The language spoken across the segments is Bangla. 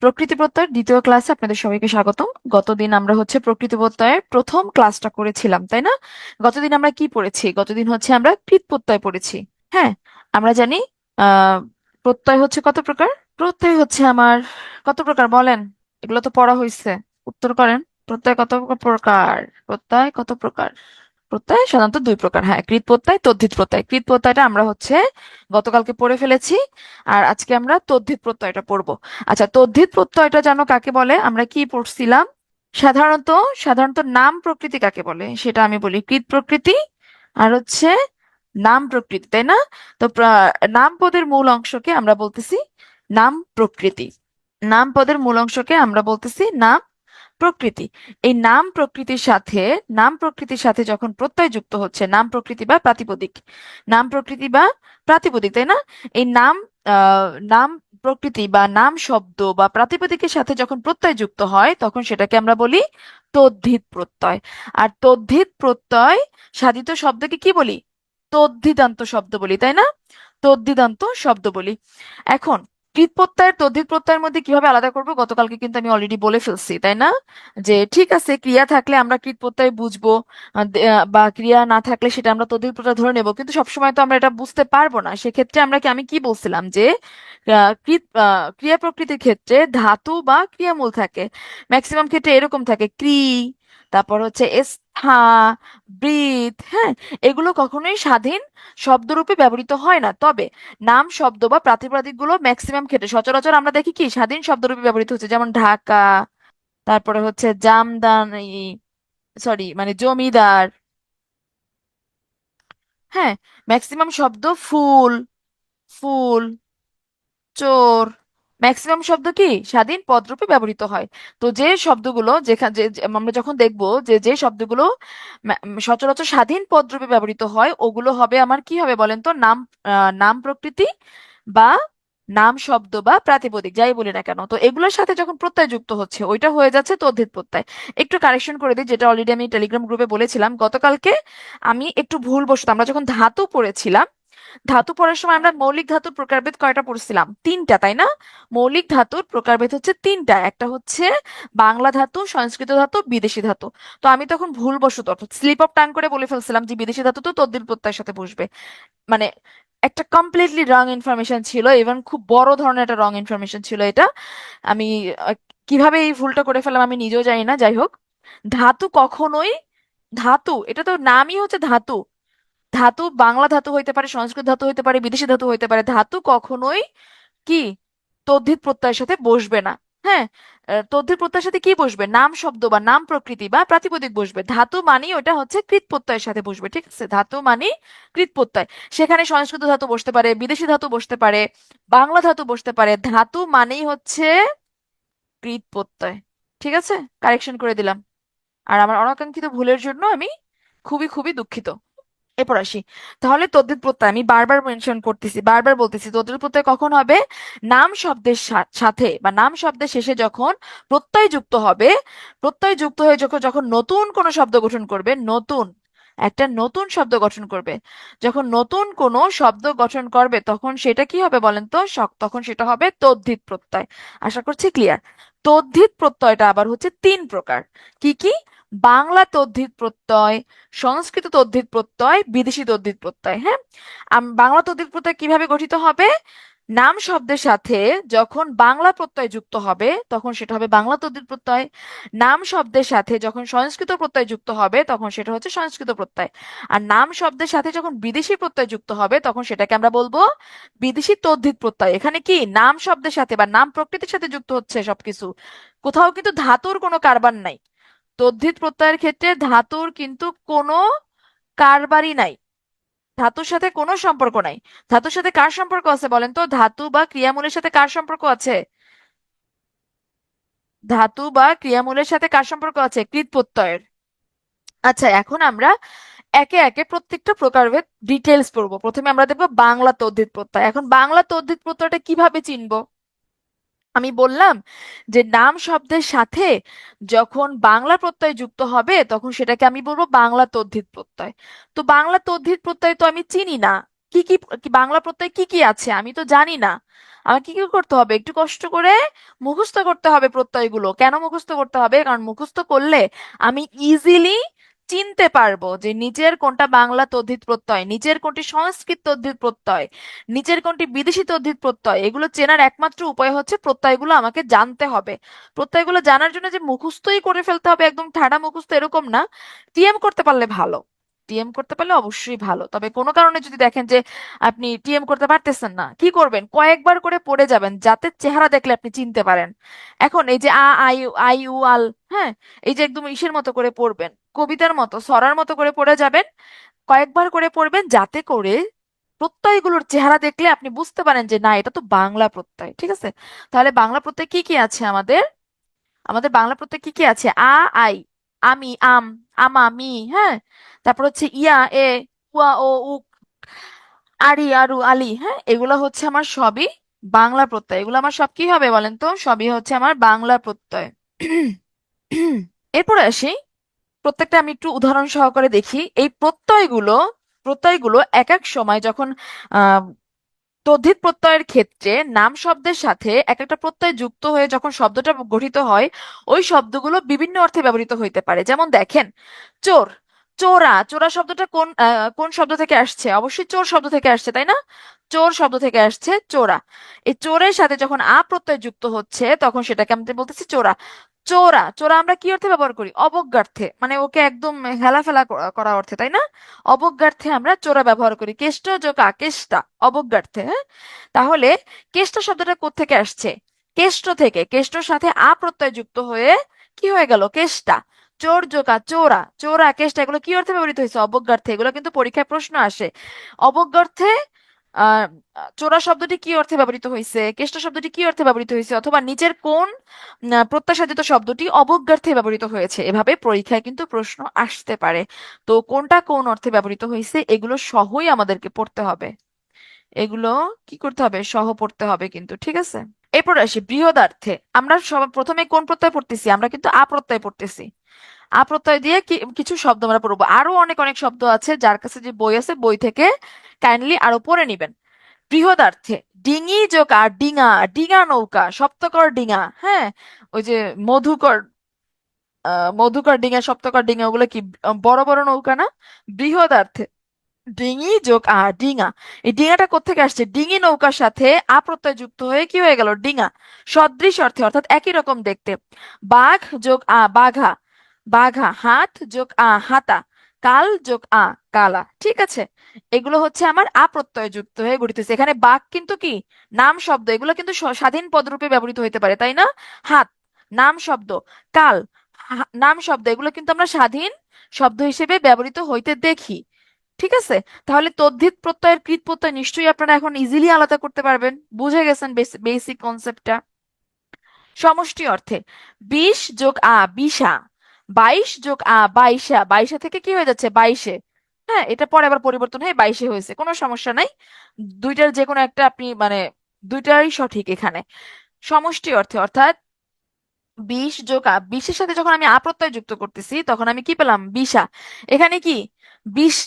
প্রকৃতি প্রত্যয়ের দ্বিতীয় ক্লাসে আপনাদের সবাইকে স্বাগতম। গতদিন আমরা প্রকৃতি প্রত্যয়ের প্রথম ক্লাসটা করেছিলাম, তাই না? গতদিন আমরা কি পড়েছি? গতদিন আমরা কৃত প্রত্যয় পড়েছি। হ্যাঁ, আমরা জানি আহ প্রত্যয় কত প্রকার। প্রত্যয় আমার কত প্রকার বলেন? এগুলো তো পড়া হয়েছে, উত্তর করেন। প্রত্যয় কত প্রকার? প্রত্যয় কত প্রকার? প্রত্যয় সাধারণত দুই প্রকার। হ্যাঁ, কৃত প্রত্যয়, তদ্ধিত প্রত্যয়। কৃত প্রত্যয়টা আমরা গতকালকে পড়ে ফেলেছি, আর আজকে আমরা তদ্ধিত প্রত্যয়টা পড়বো। আচ্ছা, তদ্ধিত প্রত্যয়টা জানো কাকে বলে? আমরা কি পড়ছিলাম? সাধারণত সাধারণত নাম প্রকৃতি কাকে বলে সেটা আমি বলি। কৃত প্রকৃতি আর নাম প্রকৃতি, তাই না? তো নাম পদের মূল অংশকে আমরা বলতেছি নাম প্রকৃতি। নাম পদের মূল অংশকে আমরা বলতেছি নাম প্রকৃতি। এই নাম প্রকৃতির সাথে যখন প্রত্যয় যুক্ত হচ্ছে, নাম প্রকৃতি বা প্রাতিপদিক, নাম প্রকৃতি বা প্রাতিপদিক, তাই না? এই নাম প্রকৃতি বা নাম শব্দ বা প্রাতিপদিকের সাথে যখন প্রত্যয় যুক্ত হয় তখন সেটাকে আমরা বলি তদ্ধিত প্রত্যয়। আর তদ্ধিত প্রত্যয় সাধিত শব্দকে কি বলি? তদ্ধিতান্ত শব্দ বলি, তাই না? তদ্ধিতান্ত শব্দ বলি। এখন কৃত প্রত্যয়ের তদ্ধিত প্রত্যয়ের মধ্যে কিভাবে আলাদা করব গতকালকে কিন্তু আমি অলরেডি বলে ফেলছি, তাই না? যে ঠিক আছে, ক্রিয়া থাকলে আমরা কৃত প্রত্যয় বুঝবো, বা ক্রিয়া না থাকলে সেটা আমরা তদ্ধিত প্রত্যয় ধরে নেব, কিন্তু সবসময় তো আমরা এটা বুঝতে পারবো না। সেক্ষেত্রে আমি কি বলছিলাম যে ক্রিয়া প্রকৃতির ক্ষেত্রে ধাতু বা ক্রিয়ামূল থাকে। ম্যাক্সিমাম ক্ষেত্রে এরকম থাকে, তারপর স্থা, বৃত। হ্যাঁ, এগুলো কখনোই স্বাধীন শব্দরূপে ব্যবহৃত হয় না। তবে নাম শব্দ বা প্রাতিপদিক গুলো ম্যাক্সিমাম ক্ষেত্রে সচরাচর আমরা দেখি কি স্বাধীন শব্দরূপে ব্যবহৃত হচ্ছে, যেমন ঢাকা, তারপরে জামদানি, সরি মানে জমিদার। হ্যাঁ, ম্যাক্সিমাম শব্দ ফুল, ফুল, চোর, ম্যাক্সিমাম শব্দ কি স্বাধীন পদরূপে ব্যবহৃত হয়। তো যে শব্দগুলো যেখানে আমরা যখন দেখব যে যে শব্দগুলো সচরাচর স্বাধীন পদরূপে ব্যবহৃত হয়, ওগুলো হবে আমার কি হবে বলেন তো? নাম প্রকৃতি বা নাম শব্দ বা প্রাতিপদিক, যাই বলি না কেন। তো এগুলোর সাথে যখন প্রত্যয় যুক্ত হচ্ছে ওইটা হয়ে যাচ্ছে তদ্ধিত প্রত্যয়। একটু কারেকশন করে দিই, যেটা অলরেডি আমি টেলিগ্রাম গ্রুপে বলেছিলাম গতকালকে। আমি একটু ভুলবশত, আমরা যখন ধাতু পড়েছিলাম, ধাতু পড়ার সময় আমরা মৌলিক ধাতুর প্রকারভেদ কয়টা পড়ছিলাম? তিনটা, তাই না? মৌলিক ধাতুর প্রকারভেদ তিনটা। একটা বাংলা ধাতু, সংস্কৃত ধাতু, বিদেশি ধাতু। তো আমি তখন ভুলবশত স্লিপ অফ টাং করে বলে ফেলছিলাম যে বিদেশি ধাতু তো তদ্ধিত প্রত্যয়ের সাথে বসবে। মানে একটা কমপ্লিটলি রং ইনফরমেশন ছিল, এবং খুব বড় ধরনের একটা রং ইনফরমেশন ছিল এটা। আমি কিভাবে এই ভুলটা করে ফেললাম আমি নিজেও জানি না। যাই হোক, ধাতু কখনোই, ধাতু এটা তো নামই ধাতু। ধাতু বাংলা ধাতু হইতে পারে, সংস্কৃত ধাতু হইতে পারে, বিদেশি ধাতু হইতে পারে, ধাতু কখনোই কি তদ্ধিত প্রত্যয়ের সাথে বসবে না। হ্যাঁ, তদ্ধিত প্রত্যয়ের সাথে কি বসবে? নাম শব্দ বা নাম প্রকৃতি বা প্রাতিপদিক বসবে। ধাতু মানেই ওটা কৃত প্রত্যয়ের সাথে বসবে, ঠিক আছে? ধাতু মানে কৃত প্রত্যয়। সেখানে সংস্কৃত ধাতু বসতে পারে, বিদেশি ধাতু বসতে পারে, বাংলা ধাতু বসতে পারে। ধাতু মানেই কৃত প্রত্যয়। ঠিক আছে, কারেকশন করে দিলাম। আর আমার অনাকাঙ্ক্ষিত ভুলের জন্য আমি খুবই খুবই দুঃখিত। এরপর আসি। তাহলে তদ্ধিত প্রত্যয় আমি বারবার মেনশন করতেছি, বারবার বলতেছি, তদ্ধিত প্রত্যয় কখন হবে? নাম শব্দের সাথে বা নাম শব্দের শেষে যখন প্রত্যয় যুক্ত হবে, প্রত্যয় যুক্ত হয়ে যখন যখন নতুন কোনো শব্দ গঠন করবে, নতুন একটা নতুন শব্দ গঠন করবে, যখন নতুন কোনো শব্দ গঠন করবে তখন সেটা কি হবে বলেন তো? তখন সেটা হবে তদ্ধিত প্রত্যয়। আশা করছি ক্লিয়ার। তদ্ধিত প্রত্যয়টা আবার তিন প্রকার। কি কি? বাংলা তদ্ধিত প্রত্যয়, সংস্কৃত তদ্ধিত প্রত্যয়, বিদেশি তদ্ধিত প্রত্যয়। হ্যাঁ, বাংলা তদ্ধিত প্রত্যয় কিভাবে গঠিত হবে? নাম শব্দের সাথে যখন বাংলা প্রত্যয় যুক্ত হবে তখন সেটা হবে বাংলা তদ্ধিত প্রত্যয়। নাম শব্দের সাথে যখন সংস্কৃত প্রত্যয় যুক্ত হবে তখন সেটা হচ্ছে সংস্কৃত প্রত্যয়। আর নাম শব্দের সাথে যখন বিদেশি প্রত্যয় যুক্ত হবে তখন সেটাকে আমরা বলবো বিদেশি তদ্ধিত প্রত্যয়। এখানে কি নাম শব্দের সাথে বা নাম প্রকৃতির সাথে যুক্ত হচ্ছে সবকিছু, কোথাও কিন্তু ধাতুর কোনো কারবার নাই। তদ্ধিত প্রত্যয়ের ক্ষেত্রে ধাতুর কিন্তু কোনো কারবারই নাই, ধাতুর সাথে কোনো সম্পর্ক নাই। ধাতুর সাথে কার সম্পর্ক আছে বলেন তো? ধাতু বা ক্রিয়ামূলের সাথে কার সম্পর্ক আছে? ধাতু বা ক্রিয়ামূলের সাথে কার সম্পর্ক আছে? কৃত প্রত্যয়ের। আচ্ছা, এখন আমরা একে একে প্রত্যেকটা প্রকারভেদ ডিটেলস পড়বো। প্রথমে আমরা দেখবো বাংলা তদ্ধিত প্রত্যয়। এখন বাংলা তদ্ধিত প্রত্যয়টা কিভাবে চিনবো? আমি বললাম যে নাম শব্দের সাথে যখন বাংলা প্রত্যয় যুক্ত হবে তখন সেটাকে আমি বলবো বাংলা তদ্ধিত প্রত্যয়। তো বাংলা তদ্ধিত প্রত্যয় তো আমি চিনি না, কি কি কি বাংলা প্রত্যয় কি কি আছে আমি তো জানি না। আমাকে কি করতে হবে, একটু কষ্ট করে মুখস্থ করতে হবে প্রত্যয়গুলো। কেন মুখস্থ করতে হবে? কারণ মুখস্থ করলে আমি ইজিলি চিনতে পারবো যে নিচের কোনটা বাংলা তদ্ধিত প্রত্যয়, নিচের কোনটি সংস্কৃত তদ্ধিত প্রত্যয়, নিচের কোনটি বিদেশি তদ্ধিত প্রত্যয়। এগুলো চেনার একমাত্র উপায় হচ্ছে প্রত্যয়গুলো আমাকে জানতে হবে। প্রত্যয়গুলো জানার জন্য যে মুখস্থই করে ফেলতে হবে একদম ঠাড়া মুখস্থ এরকম না, টিএম করতে পারলে ভালো। টিএম করতে পারলে অবশ্যই ভালো, তবে কোনো কারণে যদি দেখেন যে আপনি টিএম করতে পারতেছেন না, কি করবেন, কয়েকবার করে পড়ে যাবেন যাতে চেহারা দেখলে আপনি চিনতে পারেন। এখন এই যে আ আই আই উ আল, হ্যাঁ, এই যে একদম ইসের মতো করে পড়বেন, কবিতার মতো সরার মতো করে পড়ে যাবেন, কয়েকবার করে পড়বেন যাতে করে প্রত্যয়গুলোর চেহারা দেখলে আপনি বুঝতে পারেন যে না এটা তো বাংলা প্রত্যয়। ঠিক আছে? তাহলে বাংলা প্রত্যয় কি কি আছে আমাদের? আমাদের বাংলা প্রত্যয় কি কি আছে? আই, আমি, আমা, মি, হ্যাঁ, তারপর হচ্ছে ইয়া, এ, উয়া, ও, উ, আরি, আরু, আলি, হ্যাঁ, এগুলো হচ্ছে আমার সবই বাংলা প্রত্যয়। এগুলো আমার সব কি হবে বলেন তো? সবই হচ্ছে আমার বাংলা প্রত্যয়। এরপরে আসি, প্রত্যেকটা আমি একটু উদাহরণ সহকারে দেখি। এই প্রত্যয়গুলো এক এক সময় যখন আহ তদ্ধিত প্রত্যয়ের ক্ষেত্রে নাম শব্দের সাথে এক একটা প্রত্যয় যুক্ত হয়ে যখন শব্দটা গঠিত হয়, ওই শব্দগুলো বিভিন্ন অর্থে ব্যবহৃত হইতে পারে। যেমন দেখেন, চোর, চোরা, চোরা শব্দটা কোন শব্দ থেকে আসছে? অবশ্যই চোর শব্দ থেকে আসছে, তাই না? চোর শব্দ থেকে আসছে চোরা। এই চোরের সাথে যখন আ প্রত্যয় যুক্ত হচ্ছে তখন সেটাকে আমরা বলতেছি চোরা। চোরা, চোরা আমরা কি অর্থে ব্যবহার করি? অবজ্ঞার্থে, মানে ওকে একদম হেলাফেলা করা অর্থে, তাই না? অবজ্ঞার্থে আমরা চোরা ব্যবহার করি। কেষ্ট যোগ আকেষ্টা, অবজ্ঞার্থে, হ্যাঁ। তাহলে কেষ্ট শব্দটা কোত্থেকে আসছে? কেষ্ট থেকে। কেষ্টর সাথে আ প্রত্যয় যুক্ত হয়ে কি হয়ে গেল? কেষ্টা। চোর যোগা চোরা, চোরা কেষ্টা, এগুলো কি অর্থে ব্যবহৃত হয়েছে? অবজ্ঞার্থে। এগুলো কিন্তু পরীক্ষায় প্রশ্ন আসে। অবজ্ঞার্থে আহ চোরা শব্দটি কি অর্থে ব্যবহৃত হয়েছে, কেষ্ট শব্দটি কি অর্থে ব্যবহৃত হয়েছে, অথবা নিচের কোন প্রত্যাশাদিত শব্দটি অবজ্ঞার্থে ব্যবহৃত হয়েছে, এভাবে পরীক্ষায় কিন্তু প্রশ্ন আসতে পারে। তো কোনটা কোন অর্থে ব্যবহৃত হয়েছে এগুলো সহই আমাদেরকে পড়তে হবে। এগুলো কি করতে হবে? সহ পড়তে হবে কিন্তু, ঠিক আছে? এরপর আসি বৃহদার্থে। আমরা সব প্রথমে কোন প্রত্যয় পড়তেছি? আমরা কিন্তু আ প্রত্যয় পড়তেছি। আ প্রত্যয় দিয়ে কিছু শব্দ আমরা পড়বো। আরো অনেক অনেক শব্দ আছে, যার কাছে যে বই আছে বই থেকে কাইন্ডলি আরো পড়ে নিবেন। বৃহদার্থে ডিঙি যোগ আর ডিঙা, ডিঙা নৌকা, সপ্তকর ডিঙা, হ্যাঁ, ওই যে মধুকর, মধুকর ডিঙা, সপ্তকর ডিঙা, ওগুলো কি বড় বড় নৌকা না? বৃহদার্থে ডিঙি যোগ ডিঙা, এই ডিঙাটা কোত্থেকে আসছে? ডিঙি নৌকার সাথে আ প্রত্যয় যুক্ত হয়ে কি হয়ে গেল? ডিঙা। সদৃশ অর্থে, অর্থাৎ একই রকম দেখতে। বাঘ যোগ বাঘা, বাঘা। হাত যোগ হাতা, কাল যোগ কালা। ঠিক আছে? এগুলো হচ্ছে আমার আ প্রত্যয় যুক্ত হয়ে গঠিত হয়েছে। এখানে বাঘ কিন্তু কি নাম শব্দ, এগুলো কিন্তু স্বাধীন পদরূপে ব্যবহৃত হতে পারে, তাই না? হাত নাম শব্দ, কাল নাম শব্দ, এগুলো কিন্তু আমরা স্বাধীন শব্দ হিসেবে ব্যবহৃত হইতে দেখি। ঠিক আছে? তাহলে তদ্ধিত প্রত্যয়ের কৃত প্রত্যয় নিশ্চয়ই আপনারা এখন ইজিলি আলাদা করতে পারবেন। বুঝে গেছেন বেসিক কনসেপ্টটা। সমষ্টি অর্থে 20 যোগ বিশা, 22 যোগ বাইশা, বাইশা থেকে কি হয়ে যাচ্ছে? বাইশে। হ্যাঁ, এটা পরে আবার পরিবর্তন হয়ে বাইশে হয়েছে, কোনো সমস্যা নাই। দুইটার যে কোনো একটা আপনি মানে দুইটাই সঠিক এখানে। সমষ্টি অর্থে অর্থাৎ 20 যোগ 20-এর সাথে যখন আমি প্রত্যয় যুক্ত করতেছি তখন আমি কি পেলাম? বিশা। এখানে কি 20,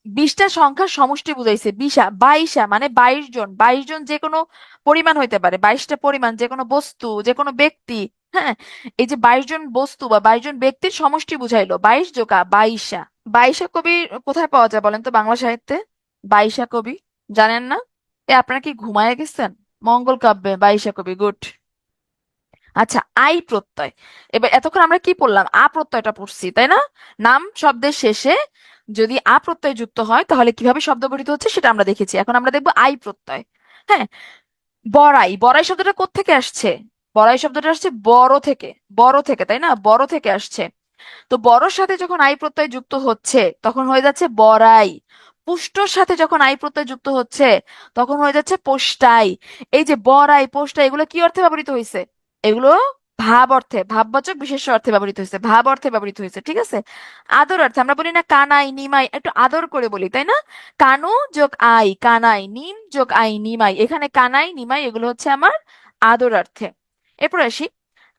20টা সংখ্যার সমষ্টি বুঝাইছে। বিশা, বাইশা মানে 22 জন। 22 জন যে কোনো পরিমাণ হইতে পারে, 22টা পরিমাণ, যে কোনো বস্তু, যে কোনো ব্যক্তি। হ্যাঁ, এই যে 22 জন বস্তু বা 22 জন ব্যক্তির সমষ্টি বুঝাইলো 22 যোগ বাইশা। বাইশা কবি কোথায় পাওয়া যায় বলেন তো বাংলা সাহিত্যে? বাইশা কবি জানেন না? আপনারা কি ঘুমায় গেছেন? মঙ্গল কাব্যে বাইশা কবি, গুড। আচ্ছা, আই প্রত্যয়। এবার এতক্ষণ আমরা কি পড়লাম? আ প্রত্যয়টা পড়ছি, তাই না? নাম শব্দের শেষে যদি আ প্রত্যয় যুক্ত হয় তাহলে কিভাবে শব্দ গঠিত হচ্ছে সেটা আমরা দেখেছি। এখন আমরা দেখবো আই প্রত্যয়। হ্যাঁ, বড়াই, বড়াই শব্দটা কোত্থেকে আসছে? বড়াই শব্দটা আসছে বড় থেকে, বড় থেকে, তাই না? বড় থেকে আসছে। তো বড়র সাথে যখন আই প্রত্যয় যুক্ত হচ্ছে তখন হয়ে যাচ্ছে বড়াই। পুষ্টর সাথে যখন আই প্রত্যয় যুক্ত হচ্ছে তখন হয়ে যাচ্ছে পোষ্টাই। এই যে বড়াই, পোষ্টাই, এগুলো কি অর্থে ব্যবহৃত হয়েছে? এগুলো ভাব অর্থে, ভাববাচক বিশেষ্য অর্থে ব্যবহৃত হয়েছে, ভাব অর্থে ব্যবহৃত হয়েছে। ঠিক আছে? আদর অর্থে আমরা বলি না কানাই নিমাই, একটু আদর করে বলি, তাই না? কানু যোগ আই কানাই, নিম যোগ আই নিমাই, এখানে কানাই নিমাই এগুলো হচ্ছে আমার আদর অর্থে। এরপর আসি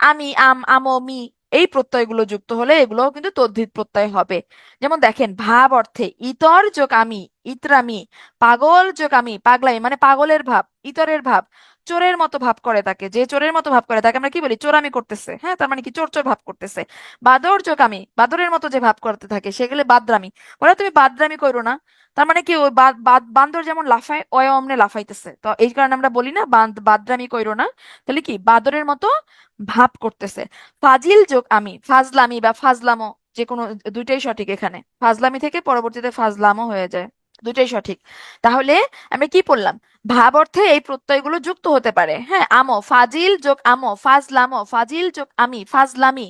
আমি, আমো, মি, এই প্রত্যয়গুলো যুক্ত হলে এগুলোও কিন্তু তদ্ধিত প্রত্যয় হবে। যেমন দেখেন, ভাব অর্থে ইতর যোগ আমি, ইতরামি, পাগল যোগ আমি, পাগলাই, মানে পাগলের ভাব, ইতরের ভাব, চোরের মতো ভাব করে তাকে, যে চোরের মতো ভাব করে তাকে আমরা কি বলি? চোরামি করতেছে। হ্যাঁ, তার মানে কি? চোর চোর ভাব করতেছে। বাদর যোগ আমি, বাদরের মতো যে ভাব করতে থাকে সেগুলো বাদরামি। বলে তুমি বাদরামি করো না, তার মানে কি? ওই বান্দর যেমন লাফায় ওই অমনে লাফাইতেছে, তো এই কারণে আমরা বলি না বাদরামি কইরো না। তাহলে কি? বাদরের মতো ভাব করতেছে। ফাজিল যোগ আমি, ফাজলামি বা ফাজলামো, যে কোনো দুইটাই সঠিক। এখানে ফাজলামি থেকে পরবর্তীতে ফাজলামো হয়ে যায়, দুইটাই সঠিক। তাহলে আমরা কি পড়লাম? ভাব অর্থে এই প্রত্যয়গুলো যুক্ত হতে পারে। হ্যাঁ, আমো, ফাজিল যোগ আমো, ফাজলামো, ফাজিল যোগ আমি, ফাজলামি।